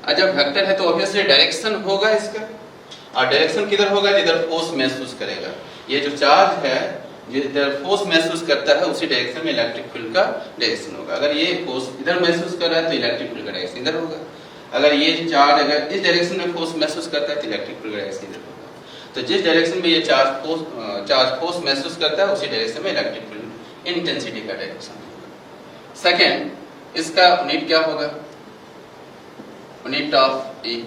और जब वेक्टर है तो ऑब्वियसली डायरेक्शन होगा इसका, और डायरेक्शन किधर होगा, जिधर फोर्स महसूस करेगा। ये जो चार्ज है जिधर फोर्स महसूस करता है उसी डायरेक्शन में इलेक्ट्रिक फील्ड का डायरेक्शन होगा। अगर ये फोर्स इधर महसूस कर रहा है तो इलेक्ट्रिक फील्ड का डायरेक्शन इधर होगा। अगर ये चार्ज अगर इस डायरेक्शन में फोर्स महसूस करता है तो इलेक्ट्रिक फील्ड का डायरेक्शन इधर होगा। तो जिस डायरेक्शन में ये चार्ज फोर्स महसूस करता है उसी डायरेक्शन में इलेक्ट्रिक फील्ड इंटेंसिटी का डायरेक्शन होगा। सेकेंड, इसका यूनिट क्या होगा, यूनिट ऑफ E।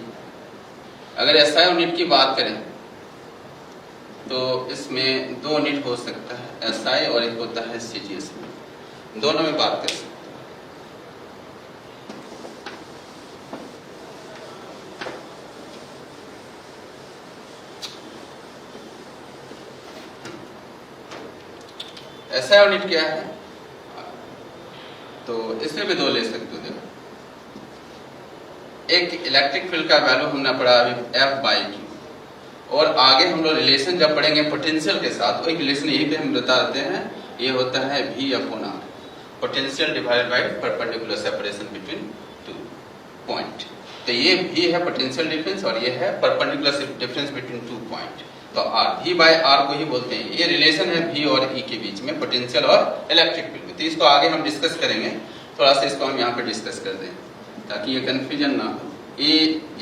अगर ऐसा यूनिट की बात करें तो इसमें 2 यूनिट हो सकता है, SI और एक होता है CGS में, दोनों में बात कर सकते हैं। SI यूनिट क्या है, तो इसमें भी 2 ले सकते हो। देखो, एक इलेक्ट्रिक फील्ड का वैल्यू हमने पढ़ा अभी F बाई Q, और आगे हम लोग रिलेशन जब पढ़ेंगे पोटेंशियल के साथ, तो एक रिलेशन यही पे हम बताते हैं, ये होता है V upon R, potential divided by perpendicular separation between 2 point. तो ये V है पोटेंशियल डिफरेंस और ये है परपेंडिकुलर डिफरेंस बिटवीन 2 पॉइंट। तो R, V बाय R को ही बोलते हैं। ये रिलेशन है V और E के बीच में, पोटेंशियल और इलेक्ट्रिक फील्ड में। तो इसको आगे हम डिस्कस करेंगे, थोड़ा सा इसको हम यहाँ पे डिस्कस कर दें ताकि ये कंफ्यूजन ना हो। E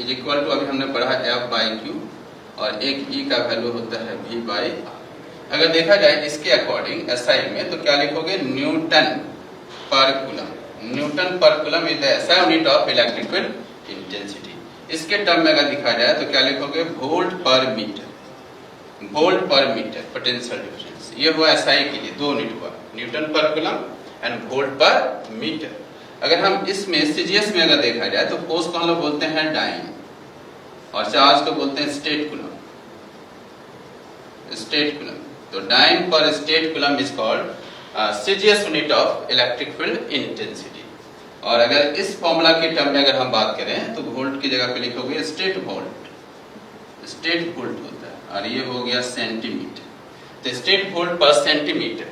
इज इक्वल टू अभी हमने पढ़ा F बाई Q, और एक E का वैल्यू होता है V बाई R। अगर देखा जाए इसके अकॉर्डिंग SI में, तो क्या लिखोगे, Newton per coulomb. Newton per coulomb is the SI unit of electric field intensity. इसके टर्म में अगर दिखा जाए तो क्या लिखोगे, volt per metre, volt per metre potential difference. ये हुआ SI के लिए 2 यूनिट हुआ, Newton per coulomb and volt per metre. अगर हम इसमें CGS में अगर देखा जाए तो फोर्स को हम लोग बोलते हैं डाइन, और चार्ज को बोलते हैं स्टेट कूलम, स्टेट कूलम। तो डाइन पर state coulomb is called CGS unit of electric field intensity. और अगर इस फॉर्मूला के टर्म में अगर हम बात करें तो वोल्ट की जगह पे लिखोगे स्टेट वोल्ट, स्टेट वोल्ट होता है, और ये हो गया सेंटीमीटर। तो stat volt per centimetre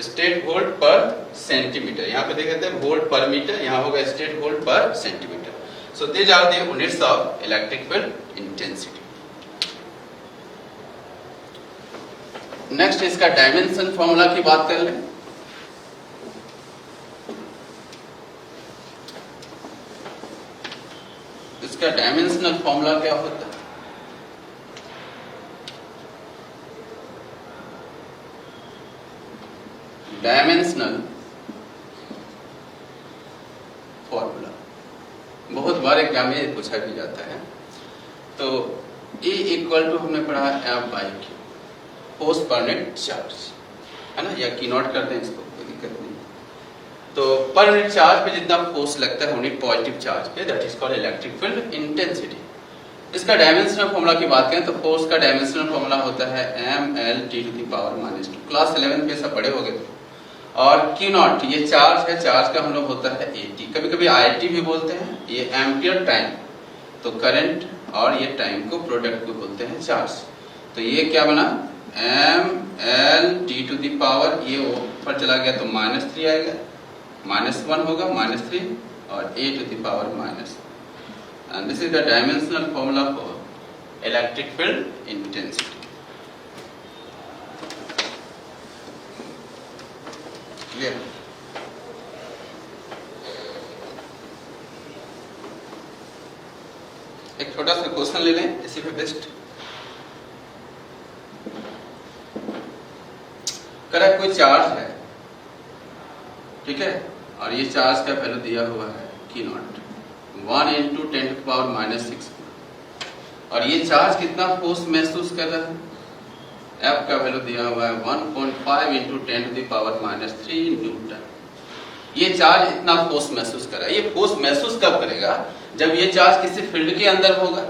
stat volt per centimetre, यहाँ पे देखे थे वोल्ट पर मीटर, यहाँ होगा stat volt per centimetre. So these are the units of electric field intensity. Next इसका डायमेंशन फॉर्मूला की बात कर लें. इसका डायमेंशनल फॉर्मूला क्या होता है? डायमेंशनल फॉर्मूला बहुत बार एग्जाम में पूछा भी जाता है. तो E इक्वल टू हमने पढ़ा F बाई Q, फोर्स पर नेट चार्ज, है ना, या की नॉट करते हैं, इसको कोई दिक्कत नहीं. तो पर नेट चार्ज पे जितना फोर्स लगता है यूनिट पॉजिटिव चार्ज पे, that is called electric field intensity. इसका डायमेंशनल फॉर्मूला की बात करें तो फोर्स का डायमेंशनल फॉर्मूला होता है mL/T⁻². क्लास 11 पे सब पढ़े होंगे. और Q नॉट ये चार्ज है, चार्ज का हम लोग होता है AT, कभी कभी IT भी बोलते हैं. ये एम्पियर टाइम, तो करंट और ये टाइम को प्रोडक्ट को बोलते हैं चार्ज. तो ये क्या बना mL/T⁻, ये ऊपर चला गया तो -3 आएगा, -1 होगा, -3 और A⁻⁻. And this is the dimensional formula for electric field intensity. Clear? एक छोटा सा क्वेश्चन ले लें इसी पे बेस्ट. करा कोई चार्ज है, ठीक है, और ये चार्ज का वैल्यू दिया हुआ है Q नॉट 1 × 10⁻⁻6, और ये चार्ज कितना फोर्स महसूस कर रहा है? F का वैल्यू दिया हुआ है 1.5 × 10⁻³ न्यूटन. ये चार्ज इतना फोर्स महसूस कर रहा है. ये फोर्स महसूस कब करेगा? जब ये चार्ज किसी फील्ड के अंदर होगा,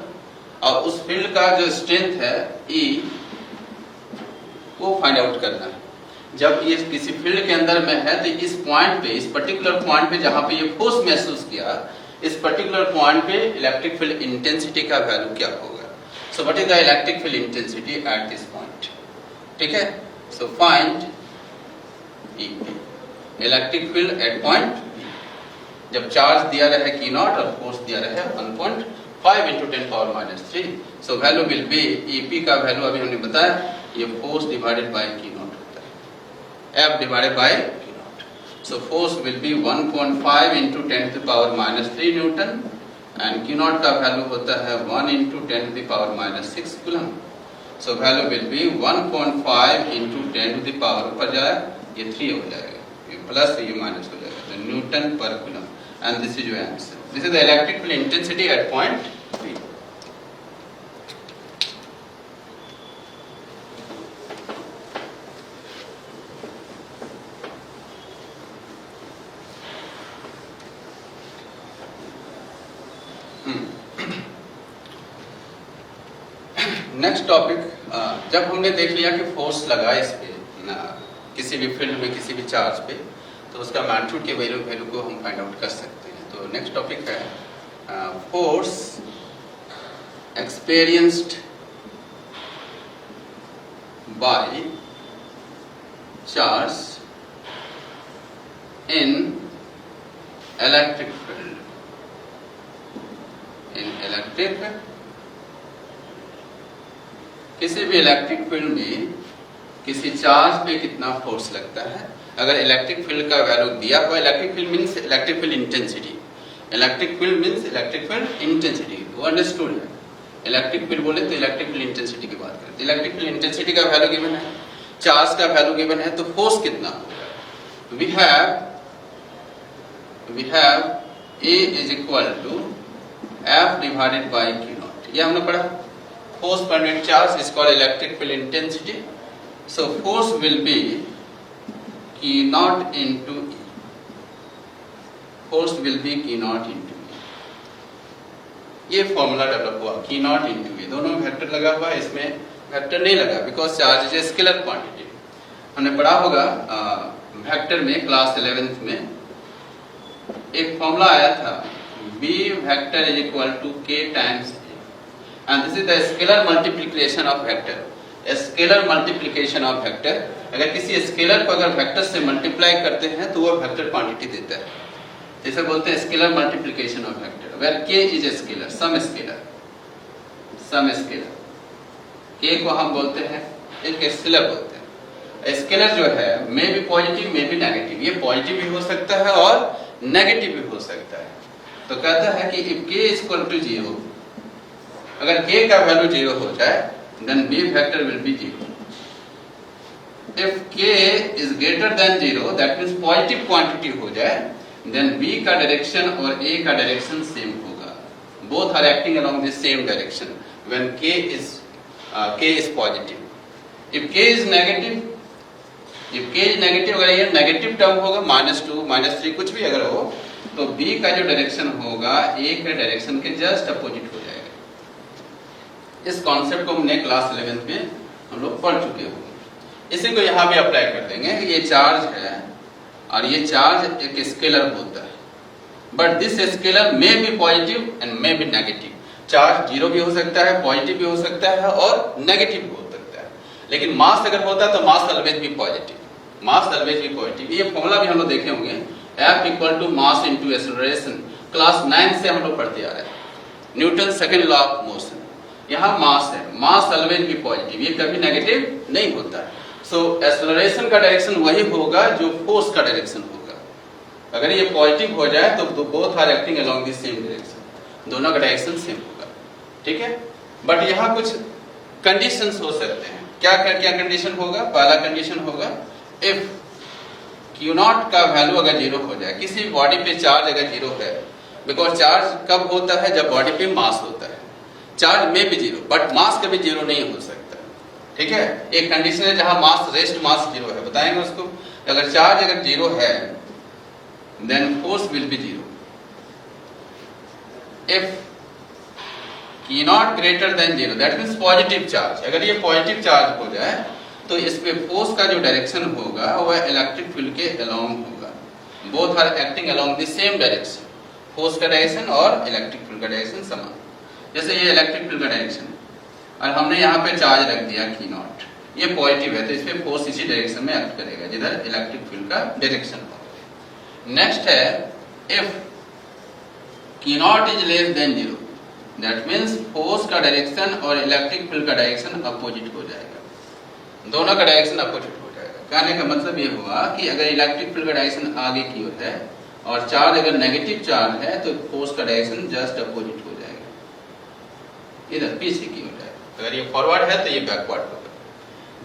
और उस फील्ड का जो स्ट्रेंथ है E, वो फाइंड आउट करना है. जब ये किसी फील्ड के अंदर में है तो इस पॉइंट पे, इस पर्टिकुलर पॉइंट पे जहां पे ये फोर्स महसूस किया, इस पर्टिकुलर पॉइंट पे इलेक्ट्रिक फील्ड इंटेंसिटी का वैल्यू क्या होगा? सो what is the electric field intensity at this point? ठीक है, so find EP, electric field at point B. जब चार्ज दिया रहे Q नॉट और फोर्स दिया रहे 1.5 × 10⁻³ so value will be, EP का वैल्यू अभी हमने बताया, ये force divided by Q not होता है, F divided by Q not. So force will B 1.5 × 10⁻³ Newton, and Q not का वैल्यू होता है 1 × 10⁻⁶ coulomb. So value will be 1.5 × 10⁻, ऊपर जाए ये 3 हो जाएगा, ये प्लस ये माइनस हो जाएगा, तो Newton per coulomb. And this is your answer. This is the electric field intensity at point B. Next topic, जब हमने देख लिया कि फोर्स लगा इस पे किसी भी फील्ड में, किसी भी चार्ज पे, तो उसका मैग्नीट्यूड के वैल्यू को हम फाइंड आउट कर सकते हैं. तो नेक्स्ट टॉपिक है force experienced by charge in electric field. In electric, किसी भी इलेक्ट्रिक फील्ड में किसी चार्ज पे कितना फोर्स लगता है. अगर इलेक्ट्रिक फील्ड का वैल्यू दिया हुआ, electric field means electric field intensity, electric field means electric field intensity, वो अंडरस्टूड है. इलेक्ट्रिक फील्ड बोले तो इलेक्ट्रिक फील्ड इंटेंसिटी की बात करते हैं. इलेक्ट्रिक फील्ड इंटेंसिटी का वैल्यू गिवन है, चार्ज का वैल्यू गिवन है, तो फोर्स कितना होगा? We have A is equal to F divided by Q naught. ये हमने पढ़ा. Force per unit charge is called electric field intensity. So force will B Q not into E. Force will B Q not into E. ये formula develop हुआ, Q not into E. दोनों में vector लगा हुआ है, इसमें vector नहीं लगा because charge is scalar quantity. हमने पढ़ा होगा वेक्टर में, क्लास 11th में एक फॉर्मूला आया था, B vector is equal to K times A. And this is the scalar multiplication of vector. A scalar multiplication of vector. अगर किसी स्केलर को अगर वेक्टर से मल्टीप्लाई करते हैं तो वो वेक्टर क्वांटिटी देता है, जैसे बोलते हैं scalar multiplication of vector, where k is a scalar, some scalar k को हम बोलते हैं एक स्केलर बोलते हैं। स्केलर जो है मे be positive may be negative, ये पॉजिटिव भी हो सकता है और नेगेटिव भी हो सकता है। तो कहता है कि if k is equal to 0, अगर k का वैल्यू 0 हो जाए then b vector will be 0। If k is greater than 0, that means positive quantity हो जाए, then b का डायरेक्शन और a का डायरेक्शन सेम होगा, both are acting along the same direction when k is positive. If k is negative, अगर ये negative term होगा -2 -3 कुछ भी अगर हो, तो b का जो डायरेक्शन होगा a के डायरेक्शन के जस्ट अपोजिट हो जाएगा। इस कॉन्सेप्ट को हमने क्लास 11th में हम लोग पढ़ चुके होंगे। इसी को यहाँ भी अप्लाई कर देंगे कि ये चार्ज है और ये चार्ज एक स्केलर होता है, but this scalar may be positive and may be negative. Charge 0 भी हो सकता है, पॉजिटिव भी हो सकता है और नेगेटिव भी हो सकता है, लेकिन मास अगर होता है तो मास ऑलवेज भी पॉजिटिव, मास ऑलवेज भी पॉजिटिव। ये फॉर्मूला भी हम लोग देखे होंगे, F equal to mass into acceleration, class 9 से हम लोग पढ़ते आ रहे हैं, Newton second law of motion. यहाँ मास है, मास ऑलवेज भी पॉजिटिव, ये कभी नेगेटिव नहीं होता है। सो एक्सेलरेशन का डायरेक्शन वही होगा जो फोर्स का डायरेक्शन होगा। अगर ये पॉजिटिव हो जाए तो both are acting along the same direction, दोनों का डायरेक्शन सेम होगा, ठीक है। बट यहाँ कुछ कंडीशंस हो सकते हैं। क्या कंडीशन होगा? पहला कंडीशन होगा इफ Q0 का वैल्यू अगर 0 हो जाए, किसी बॉडी पे चार्ज अगर 0 है, बिकॉज चार्ज कब होता है? जब बॉडी पे मास होता है। चार्ज में भी 0 बट मास कभी 0 नहीं हो सकता, ठीक है। एक कंडीशन है जहां मास रेस्ट मास 0 है, बताएंगे उसको। अगर चार्ज अगर 0 है then force will be 0। If Q0 greater than 0 that means positive charge, अगर ये पॉजिटिव चार्ज हो जाए तो इस पे फोर्स का जो डायरेक्शन होगा वह इलेक्ट्रिक फील्ड के अलोंग होगा, both are acting along the same direction, force का डायरेक्शन और इलेक्ट्रिक फील्ड का डायरेक्शन समान। जैसे ये इलेक्ट्रिक फील्ड का डायरेक्शन है और हमने यहाँ पे चार्ज रख दिया Q0, ये पॉजिटिव है तो इस पे फोर्स इसी डायरेक्शन में एक्ट करेगा जिधर इलेक्ट्रिक फील्ड का डायरेक्शन होगा। नेक्स्ट है if Q0 is less than 0 that means force का डायरेक्शन और इलेक्ट्रिक फील्ड का डायरेक्शन अपोजिट हो जाएगा, दोनों का डायरेक्शन अपोजिट हो जाएगा। कहने का मतलब ये हुआ कि अगर इलेक्ट्रिक फील्ड का डायरेक्शन आगे की ओर है और चार्ज अगर नेगेटिव चार्ज है तो फोर्स का डायरेक्शन जस्ट अपोजिट हो जाएगा, इधर पीछे की ओर जाएगा। अगर ये फॉरवर्ड है तो ये बैकवर्ड होगा,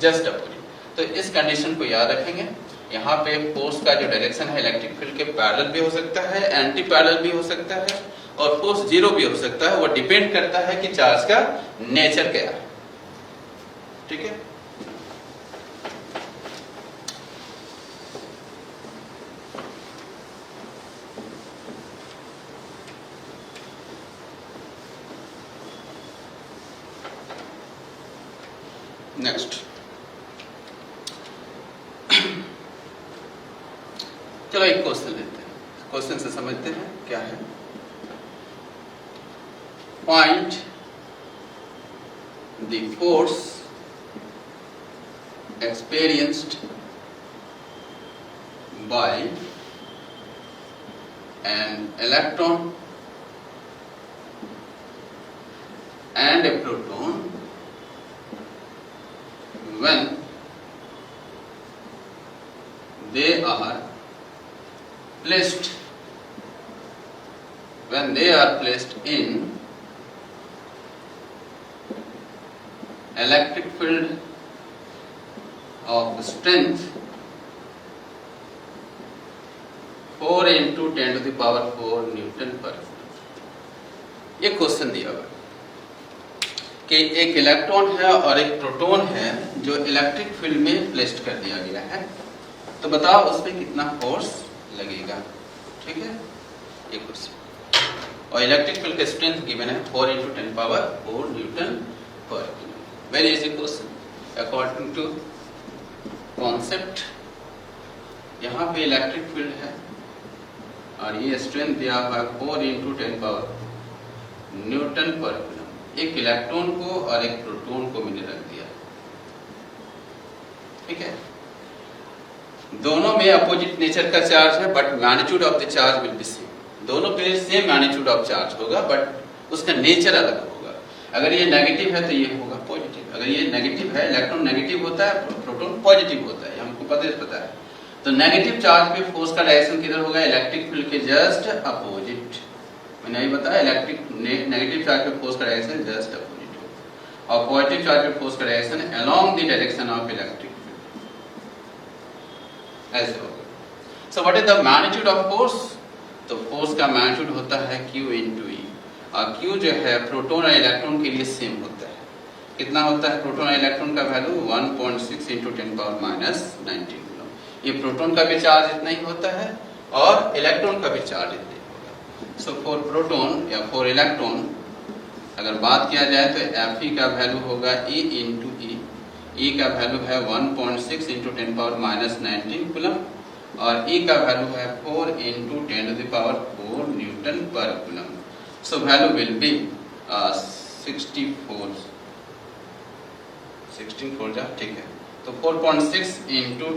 जस्ट अपोजिट। तो इस कंडीशन को याद रखेंगे। यहाँ पे फोर्स का जो डायरेक्शन है इलेक्ट्रिक फील्ड के पैरेलल भी हो सकता है, एंटी पैरेलल भी हो सकता है और फोर्स 0 भी हो सकता है। वो डिपेंड करता है कि चार्ज का नेचर क्या है, ठीक है। नेक्स्ट चलो एक क्वेश्चन लेते हैं, क्वेश्चन से समझते हैं क्या है। Find the force experienced bye an electron and A proton when they are placed in electric field of strength 4 into 10 to the power 4 newton पर। ये क्वेश्चन दिया हुआ कि एक इलेक्ट्रॉन है और एक प्रोटॉन है जो इलेक्ट्रिक फील्ड में प्लेस्ड कर दिया गया है, तो बताओ उस पर कितना फोर्स लगेगा, ठीक है। ये क्वेश्चन और इलेक्ट्रिक फील्ड का स्ट्रेंथ गिवन है 4 into 10 power 4 newton per. Very easy question according to concept. यहाँ पे इलेक्ट्रिक फील्ड है और ये स्ट्रेंथ दिया हुआ है 4 into 10 power न्यूटन पर। एक इलेक्ट्रॉन को और एक प्रोटॉन को मैंने रख दिया, ठीक है। दोनों में अपोजिट नेचर का चार्ज है but magnitude of the charge will be same. दोनों पे सेम मैग्नीट्यूड ऑफ चार्ज होगा बट उसका नेचर अलग होगा। अगर ये नेगेटिव है तो ये होगा पॉजिटिव, अगर ये नेगेटिव है, इलेक्ट्रॉन नेगेटिव होता है, प्रोटॉन पॉजिटिव होता है, हमको पता है। तो नेगेटिव चार्ज पे फोर्स का डायरेक्शन किधर होगा? इलेक्ट्रिक फील्ड के जस्ट अपोजिट। मैंने ये बताया इलेक्ट्रिक नेगेटिव चार्ज पे फोर्स का डायरेक्शन जस्ट अपोजिट होगा और पॉजिटिव चार्ज पे फोर्स का direction along the direction of electric field, ऐसे होगा। सो what is the magnitude of force? तो फोर्स का मैग्नीट्यूड होता है Q into E और Q जो है प्रोटॉन और इलेक्ट्रॉन के लिए सेम होता है। कितना होता है प्रोटॉन और इलेक्ट्रॉन का वैल्यू? 1.6 × 10⁻19 कूलम। ये प्रोटॉन का भी चार्ज इतना ही होता है और इलेक्ट्रॉन का भी चार्ज इतना ही होगा। सो फॉर प्रोटॉन या फॉर इलेक्ट्रॉन अगर बात किया जाए तो Fe का वैल्यू होगा E into E। E का वैल्यू है 1.6 × 10⁻19 कूलम और E का वैल्यू है 4 × 10⁴ Newton per coulomb. So value will be 64 जा, ठीक है। तो 4.6 ×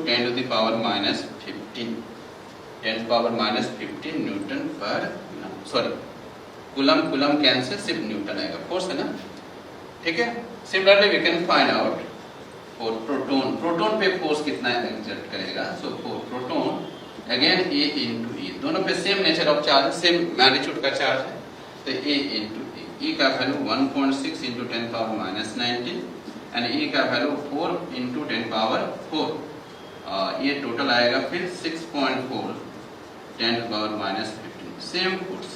10⁻15 newton per coulomb. Sorry coulomb cancel, सिर्फ न्यूटन आएगा, फोर्स है ना, ठीक है। Similarly we can find out for proton. Proton पे फोर्स कितना एक्सर्ट करेगा? So for proton again A into E, दोनों पे same nature of charge, same magnitude का चार्ज है। तो A into E, E का वैल्यू 1.6 × 10⁻19 एंड E का वैल्यू 4 × 10⁴। ये टोटल आएगा फिर 6.4 10⁻15, सेम फोर्स।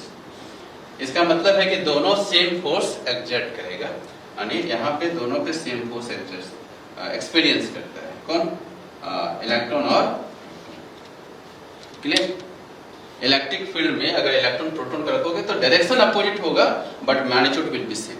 इसका मतलब है कि दोनों सेम फोर्स एक्सर्ट करेगा, यानी यहाँ पे दोनों पे सेम फोर्स एक्सपीरियंस करता है। कौन? इलेक्ट्रॉन और क्लियर। इलेक्ट्रिक फील्ड में अगर इलेक्ट्रॉन प्रोटॉन का रखोगे तो डायरेक्शन अपोजिट होगा but magnitude will be same.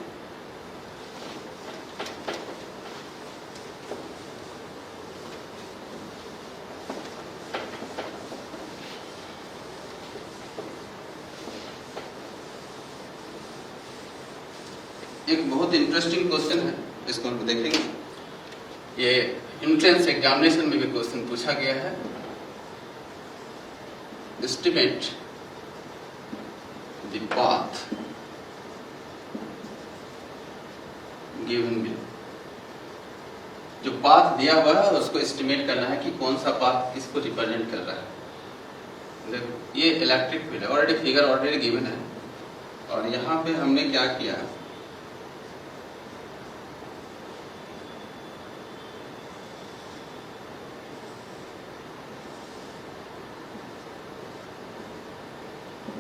एक बहुत इंटरेस्टिंग क्वेश्चन है, इसको हम देखेंगे। ये एंट्रेंस एग्जामिनेशन में भी क्वेश्चन पूछा गया है। Estimate the path given below. जो पाथ दिया हुआ है उसको एस्टिमेट करना है कि कौन सा पाथ किसको रिप्रेजेंट कर रहा है। देखो ये इलेक्ट्रिक फील्ड है, ऑलरेडी फिगर ऑलरेडी गिवन है और यहाँ पे हमने क्या किया,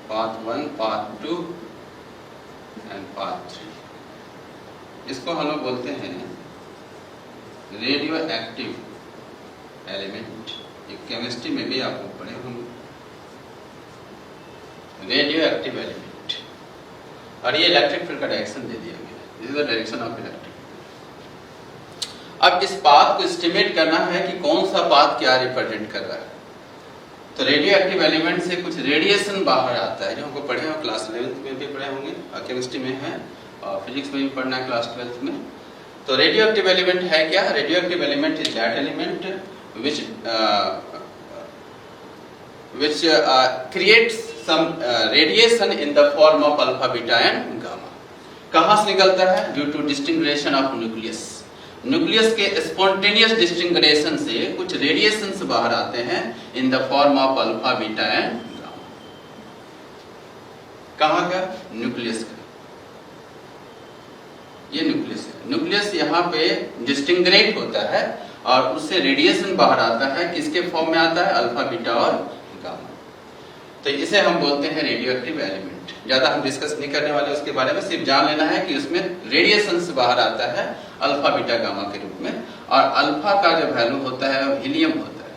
पाथ 1, पाथ 2 एंड पाथ 3। इसको हम लोग बोलते हैं रेडियो एक्टिव एलिमेंट। ये केमिस्ट्री में भी आप लोग पढ़े होंगे, रेडियो एक्टिव एलिमेंट। और ये इलेक्ट्रिक फील्ड का डायरेक्शन दे दिया गया, this is the direction of electric. अब इस पाथ को एस्टिमेट करना है कि कौन सा पाथ क्या रिप्रेजेंट कर रहा है। तो रेडियो एक्टिव एलिमेंट से कुछ रेडिएशन बाहर आता है, जो हमको पढ़े हो क्लास 11th में भी पढ़े होंगे और केमिस्ट्री में है और फिजिक्स में भी पढ़ना है क्लास 12th में। तो रेडियो एक्टिव एलिमेंट है क्या? Radio active element is that element which creates some radiation in the form of alpha, beta and gamma। कहाँ से निकलता है? Due to disintegration of nucleus. Nucleus के स्पॉन्टेनियस डिस्टिंग्रेशन से कुछ रेडिएशंस बाहर आते हैं in the form of alpha, beta and gamma. कहाँ का? न्यूक्लियस का। ये न्यूक्लियस है। न्यूक्लियस यहाँ पे डिस्टिंग्रेट होता है और उससे रेडिएशन बाहर आता है। किसके फॉर्म में आता है? अल्फा, बीटा और गामा। तो इसे हम बोलते हैं रेडियो एक्टिव एलिमेंट। ज्यादा हम डिस्कस नहीं करने वाले उसके बारे में, सिर्फ जान लेना है कि उसमें रेडिएशन से बाहर आता है अल्फा, बीटा, गामा के रूप में। और अल्फा का जो वैल्यू होता है वो हीलियम होता है।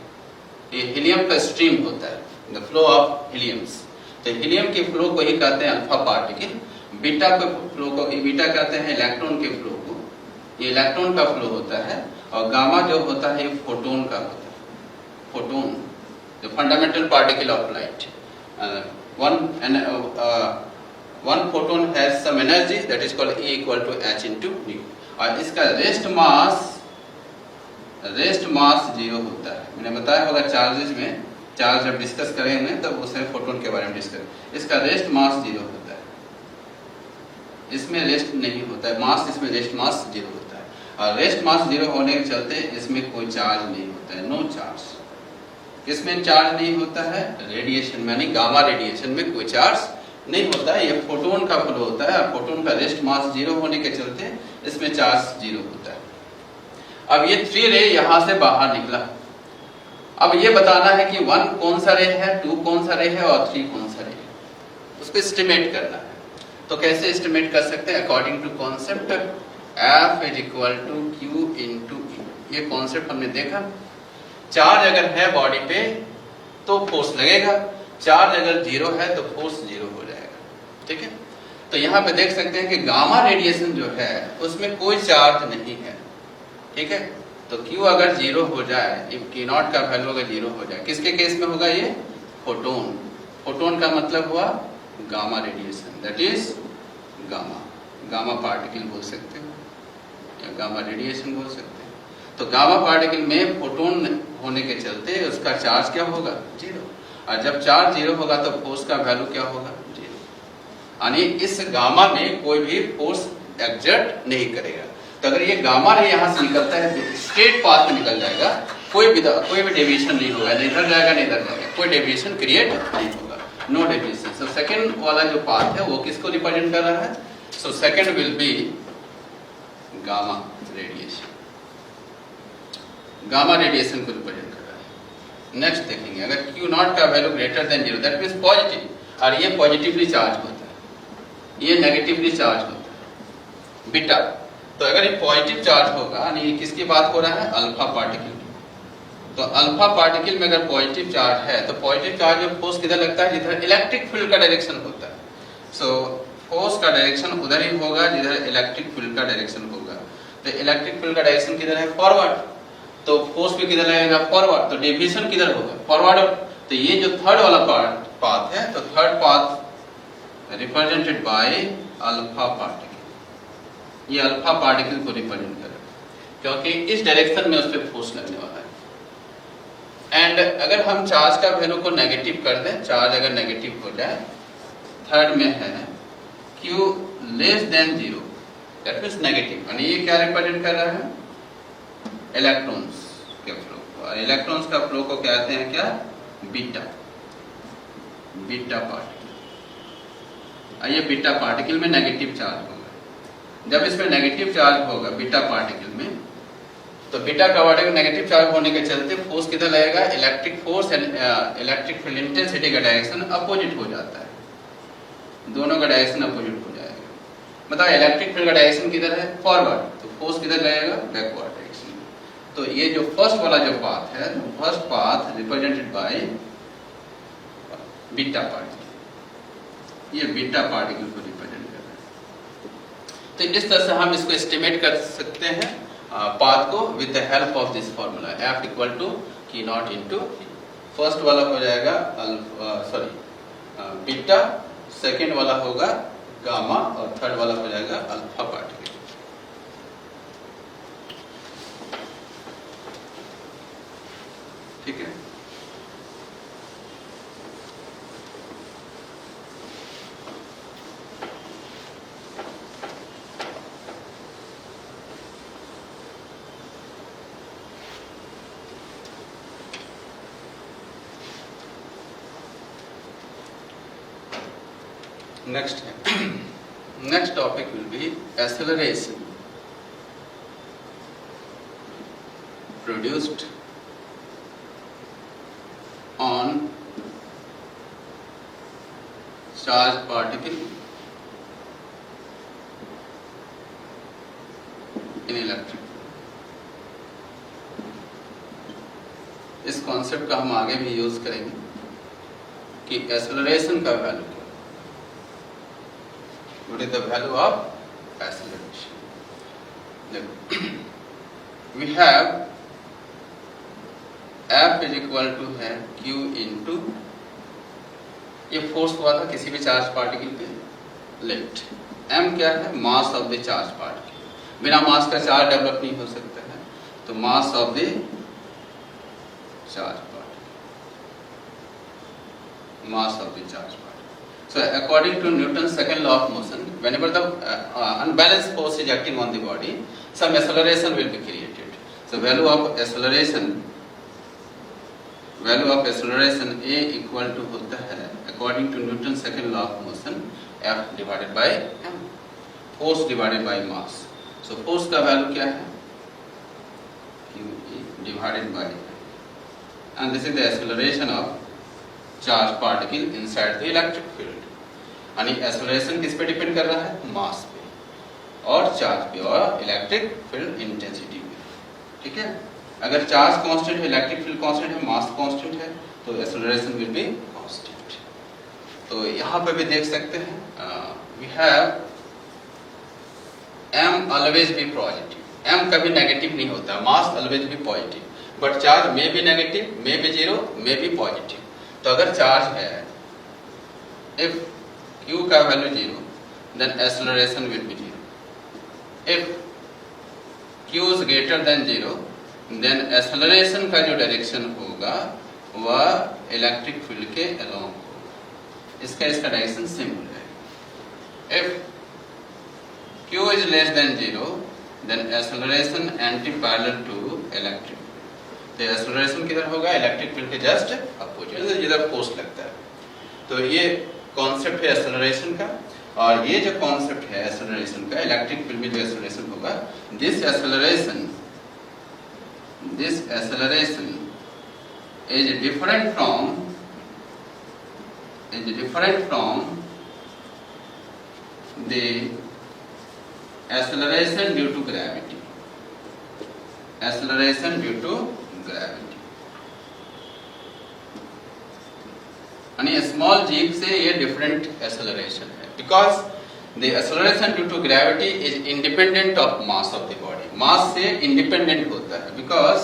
ये हीलियम का स्ट्रीम होता है, द फ्लो ऑफ हीलियम्स। तो हीलियम के फ्लो को ही कहते हैं अल्फा पार्टिकल। बीटा के फ्लो को बीटा कहते हैं इलेक्ट्रॉन के फ्लो को, ये इलेक्ट्रॉन का फ्लो होता है। और गामा जो होता है ये फोटोन का होता है। Photon the fundamental particle of light. one photon has some energy that is called E = H × nu। और इसका rest mass rest mass zero होता है। मैंने बताया होगा चार्जेज में, चार्ज जब डिस्कस करेंगे तब उसमें फोटोन के बारे में डिस्कस। इसका रेस्ट मास जीरो होता है, इसमें रेस्ट नहीं होता है मास, इसमें रेस्ट मास जीरो होता है। और रेस्ट मास जीरो होने के चलते इसमें कोई चार्ज नहीं होता है, नो चार्ज। किसमें चार्ज नहीं होता है? रेडिएशन में, यानी गामा रेडिएशन में कोई चार्ज नहीं होता है। ये फोटोन का फ्लो होता है और फोटोन का रेस्ट मास जीरो होने के चलते इसमें चार्ज जीरो होता है। अब ये 3 रे यहां से बाहर निकला। अब ये बताना है कि 1 कौन सा रे है, 2 कौन सा रे है और 3 कौन सा रे है, उसको एस्टिमेट करना है। तो कैसे एस्टिमेट कर सकते हैं? According to concept F is equal to Q into E। ये कॉन्सेप्ट हमने देखा। चार्ज अगर है बॉडी पे तो फोर्स लगेगा, चार्ज अगर जीरो है तो फोर्स जीरो हो जाएगा। ठीक है, तो यहाँ पे देख सकते हैं कि गामा रेडिएशन जो है उसमें कोई चार्ज नहीं है। ठीक है, तो Q अगर जीरो हो जाए, इफ Q नॉट का वैल्यू अगर जीरो हो जाए, किसके केस में होगा? ये फोटोन। फोटोन का मतलब हुआ gamma radiation, that is gamma particle बोल सकते हैं या गामा रेडिएशन बोल सकते हैं। तो गामा पार्टिकल में फोटोन होने के चलते उसका चार्ज क्या होगा? जीरो। और जब चार्ज जीरो होगा तो फोर्स का वैल्यू क्या होगा? जीरो। यानी इस गामा में कोई भी फोर्स एक्सर्ट नहीं करेगा। तो अगर ये गामा रे यहाँ से निकलता है तो स्ट्रेट पाथ में निकल जाएगा, कोई भी डेविएशन नहीं होगा, नहीं इधर जाएगा नहीं इधर जाएगा, कोई डेविएशन क्रिएट नहीं होगा, नो डेविएशन। सो सेकंड वाला जो पाथ है वो किसको रिप्रेजेंट कर रहा है? So second will be gamma radiation, gamma radiation को रिप्रेजेंट कर रहा है। नेक्स्ट देखेंगे, अगर Q नॉट का value greater than zero, that means positive, और ये पॉजिटिवली चार्ज होता है, ये नेगेटिवली चार्ज होता है बीटा। तो अगर ये पॉजिटिव चार्ज होगा, यानी किसकी बात हो रहा है? Alpha particle. तो अल्फा पार्टिकल में अगर पॉजिटिव चार्ज है तो पॉजिटिव चार्ज में फोर्स किधर लगता है? जिधर इलेक्ट्रिक फील्ड का डायरेक्शन होता है। सो फोर्स का डायरेक्शन उधर ही होगा जिधर इलेक्ट्रिक फील्ड का डायरेक्शन होगा। तो इलेक्ट्रिक फील्ड का डायरेक्शन किधर है? फॉरवर्ड। तो फोर्स भी किधर लगेगा? फॉरवर्ड। तो डेविएशन किधर होगा? फॉरवर्ड। तो ये जो थर्ड वाला पाथ है, तो third path represented by alpha particle. ये अल्फा पार्टिकल को रिप्रेजेंट करेगा क्योंकि इस डायरेक्शन में उस पर फोर्स लगने वाला है। एंड अगर हम चार्ज का वैल्यू को नेगेटिव कर दें, चार्ज अगर नेगेटिव हो जाए, थर्ड में है Q less than zero, that means negative, यानी ये क्या रिप्रेजेंट कर रहा है? इलेक्ट्रॉन्स के फ्लो। और इलेक्ट्रॉन्स का फ्लो को कहते हैं क्या? Beta, beta particle. ये बीटा पार्टिकल में नेगेटिव चार्ज होगा। जब इसमें नेगेटिव चार्ज होगा बीटा पार्टिकल में, तो बीटा का पार्टिकल नेगेटिव चार्ज होने के चलते फोर्स किधर लगेगा? Electric force and electric field intensity का डायरेक्शन अपोजिट हो जाता है, दोनों का डायरेक्शन अपोजिट हो जाएगा। मतलब इलेक्ट्रिक फील्ड का डायरेक्शन किधर है? फॉरवर्ड। तो फोर्स किधर लगेगा? Backward direction. तो ये जो फर्स्ट वाला जो पाथ है, first path represented by beta particle, ये बीटा पार्टिकल को रिप्रेजेंट कर रहा है। तो इस तरह से हम इसको एस्टिमेट कर सकते हैं पाथ को with the help of this formula F equal to Q naught into. First वाला हो जाएगा बीटा, सेकेंड वाला होगा गामा और थर्ड वाला हो जाएगा अल्फा पार्टिकल। ठीक है, नेक्स्ट है, next topic will be acceleration produced on charged particle in electric। इस कॉन्सेप्ट का हम आगे भी यूज करेंगे कि एक्सेलरेशन का वैल्यू क्या, what is the value of acceleration. देखो, we have F is equal to है Q इंटू, ये फोर्स हुआ था किसी भी चार्ज पार्टिकल पे, लेफ्ट। M क्या है? Mass of the charge particle. बिना मास का चार्ज डेवलप नहीं हो सकता है, तो मास of the charge particle, mass of the charge particle. So according to Newton's second law of motion, whenever the unbalanced force is acting on the body, some acceleration will be created. So value of acceleration A equal to होता है according to Newton's second law of motion F divided by m, force divided by mass. So force का value क्या है? QE divided by m, and this is the acceleration of charge particle inside the electric field. यानी acceleration किस पे depend कर रहा है? मास पे और चार्ज पे और इलेक्ट्रिक फील्ड इंटेंसिटी पे. ठीक है, अगर चार्ज कांस्टेंट है, इलेक्ट्रिक फील्ड कांस्टेंट है, मास कांस्टेंट है, तो एक्सेलरेशन विल बी कांस्टेंट. तो यहाँ पे भी देख सकते हैं we have m always be positive. m कभी नेगेटिव नहीं होता, mass always be positive, but charge may be negative, may be zero, may be positive. तो अगर चार्ज है, इफ q का value zero, then acceleration will be zero. If q is greater than zero, then acceleration का जो direction होगा वह electric field के along होगा. इसका डायरेक्शन सिंपल है. If q is less than zero, then acceleration anti parallel to electric. तो acceleration किधर होगा? इलेक्ट्रिक फील्ड के जस्ट अपोजिट, जिधर फोर्स लगता है. तो ये कॉन्सेप्ट है एक्सेलरेशन का, और ये जो कॉन्सेप्ट है एक्सेलरेशन का, इलेक्ट्रिक फील्ड में जो एक्सेलरेशन होगा, this acceleration is different from the acceleration due to gravity. Acceleration due to gravity, यानी स्मॉल g से ये डिफरेंट एक्सेलरेशन है, because the acceleration due to gravity is independent of mass of the body. Mass से independent होता है, because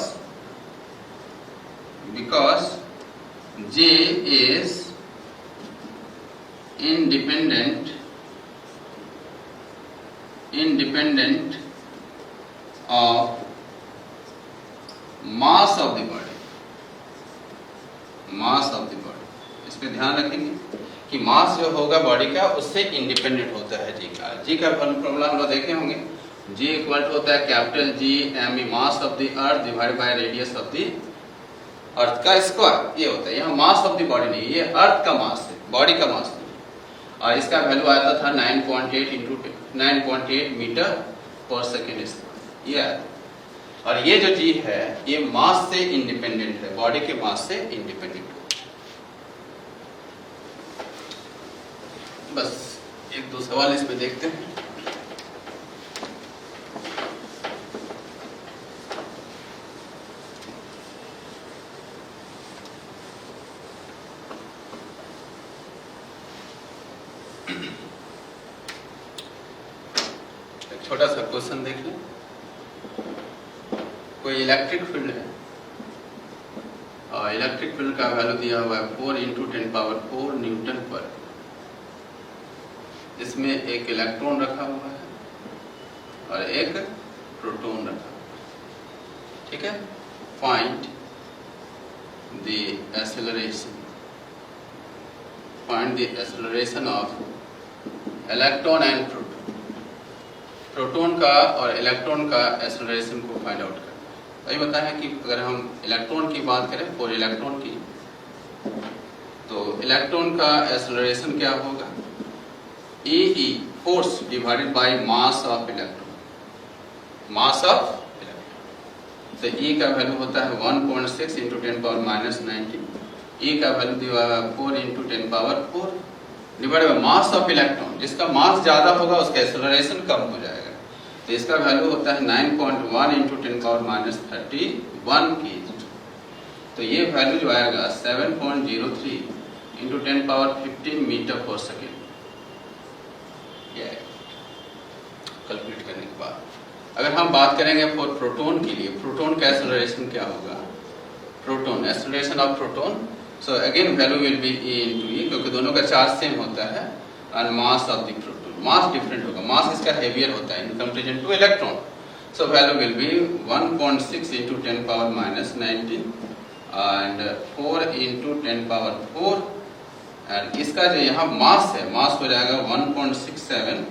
g is independent of mass of the body. इस पे ध्यान रखेंगे कि मास जो होगा बॉडी का, उससे इंडिपेंडेंट होता है जी का. जी का फॉर्मूला हम लोग देखे होंगे. जी इक्वल टू होता है capital G M E mass of the earth divided by radius of the earth का स्क्वायर. ये होता है. यहाँ मास ऑफ द बॉडी नहीं, ये अर्थ का मास है, बॉडी का मास नहीं. और इसका वैल्यू आता था 9.8 मीटर पर सेकेंड स्क्वायर. ये आता. और ये जो जी है ये मास से इंडिपेंडेंट है, बॉडी के मास से इंडिपेंडेंट है. बस एक दो सवाल इसमें देखते हैं. एक छोटा सा क्वेश्चन देख लें. कोई इलेक्ट्रिक फील्ड है और इलेक्ट्रिक फील्ड का वैल्यू दिया हुआ है 4 × 10⁴ न्यूटन पर. इसमें एक इलेक्ट्रॉन रखा हुआ है और एक प्रोटॉन रखा हुआ है. ठीक है. Find the acceleration of electron and proton. Proton का और इलेक्ट्रॉन का एक्सेलरेशन को फाइंड आउट करना. वही बताया कि अगर हम इलेक्ट्रॉन की बात करें, फॉर इलेक्ट्रॉन की, तो इलेक्ट्रॉन का एक्सेलरेशन क्या होगा? E force divided by mass of electron. Mass of electron. तो E का वैल्यू होता है 1.6 × 10⁻⁻⁹. E का वैल्यू दिया हुआ है 4 × 10⁴ divided by mass of electron. जिसका मास ज्यादा होगा उसका एक्सेलरेशन कम हो जाएगा. तो इसका वैल्यू होता है 9.1 × 10⁻31 kg. तो ये वैल्यू जो आएगा 7.03 × 10⁻15 मीटर पर सेकेंड. कैलकुलेट करने के बाद अगर हम बात करेंगे फॉर प्रोटॉन के लिए, प्रोटॉन का एक्सेलरेशन क्या होगा? Proton acceleration of proton, so again value will be E × E, क्योंकि दोनों का चार्ज सेम होता है. And mass of the proton, mass different होगा. मास इसका हेवियर होता है in comparison two electron. So value will be 1.6 into 10 power minus 19 and 4 into 10 power 4 and इसका जो यहाँ मास है, मास हो जाएगा 1.67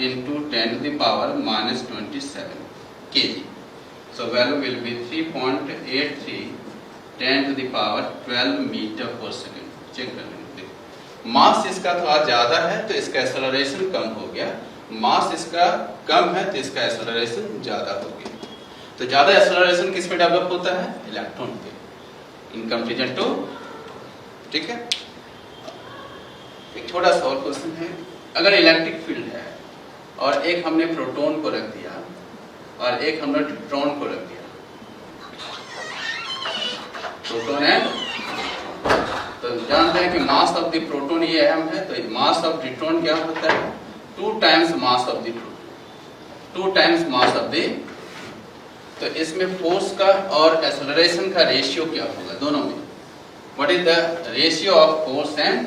into 10 to the power minus 27 kg. So value will be 3.83 10 to the power 12 meter per second. Check कर लेंगे. मास इसका थोड़ा ज्यादा है तो इसका एक्सेलरेशन कम हो गया, मास इसका कम है तो इसका एक्सेलरेशन ज्यादा हो गया. तो ज्यादा एक्सेलरेशन किस पे डेवलप होता है? इलेक्ट्रॉन पे, इन कंपैरिजन टू. ठीक है. एक छोटा सा और क्वेश्चन है. अगर इलेक्ट्रिक फील्ड है और एक हमने प्रोटॉन को रख दिया और एक हमने न्यूट्रॉन को रख दिया, प्रोटॉन है तो जानते हैं कि मास ऑफ द प्रोटॉन ये अहम है. तो मास ऑफ न्यूट्रॉन क्या होता है? 2 times mass of the proton, 2 times mass of the. तो इसमें फोर्स का और एक्सेलरेशन का रेशियो क्या होगा दोनों में? What is the ratio of force and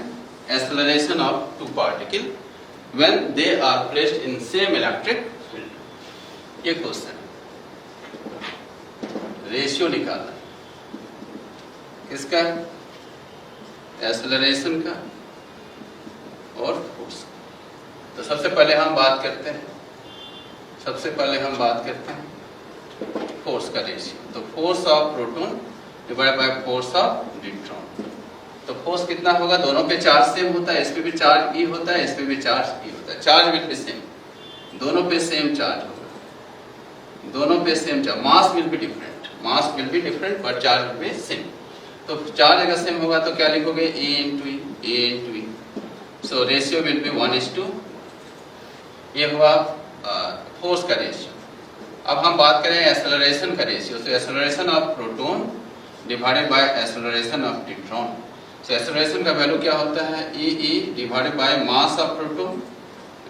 acceleration of two particle when they are placed in same electric field? ये क्वेश्चन है. रेशियो निकालना किसका? एक्सेलरेशन का और फोर्स. तो सबसे पहले हम बात करते हैं फोर्स का रेशियो. तो force of proton divide by force of neutron. तो फोर्स कितना होगा? दोनों पे चार्ज सेम होता है, इस पे भी चार्ज ई होता है, इस पे भी चार्ज ई होता है. चार्ज विल बी सेम, दोनों पे सेम चार्ज होगा, दोनों पे same charge. Mass will be different but charge will be same. तो चार्ज अगर सेम होगा तो क्या लिखोगे? A into E. So ratio will be 1:2. ये हुआ फोर्स का रेशियो. अब हम बात करें एक्सेलरेशन का रेशियो. तो acceleration of proton divided by acceleration of neutron. So acceleration का वैल्यू क्या होता है? E divided by mass of proton.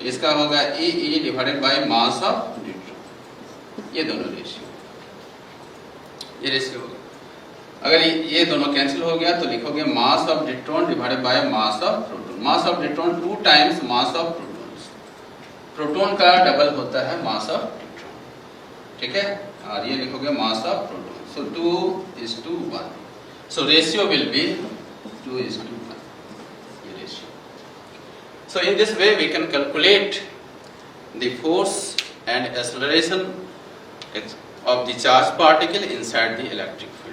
इसका होगा E divided by mass of neutron. ये दोनों रेशियो, ये रेशियो होगा. अगर ये दोनों कैंसिल हो गया तो लिखोगे mass of neutron divided by mass of proton. Mass of neutron 2 times mass of proton. Proton का डबल होता है मास ऑफ न्यूट्रॉन. ठीक है. और ये लिखोगे mass of proton. So 2:1. So ratio will be 2:1. ये ratio. So in this way we can calculate the force and acceleration of the charge particle inside the electric field.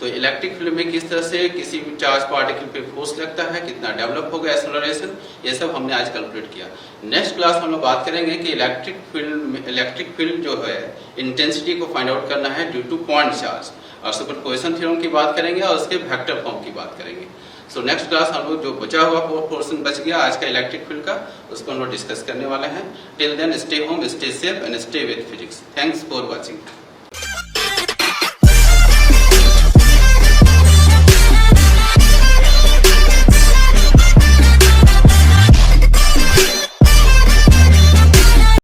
तो electric फील्ड में किस तरह से किसी भी चार्ज पार्टिकल पे फोर्स लगता है, कितना डेवलप होगा एक्सेलरेशन, ये सब हमने आज कैलकुलेट किया. नेक्स्ट क्लास हम लोग बात करेंगे कि इलेक्ट्रिक फील्ड जो है इंटेंसिटी को फाइंड आउट करना है ड्यू टू पॉइंट चार्ज, और सुपरपोजिशन थ्योरम की बात करेंगे और उसके वेक्टर फॉर्म की बात करेंगे. सो नेक्स्ट क्लास हम लोग जो बचा हुआ पोर्शन बच गया आज का इलेक्ट्रिक फील्ड का, उसको हम लोग डिस्कस करने वाले हैं. Till then stay home, stay safe and stay with physics. Thanks for watching.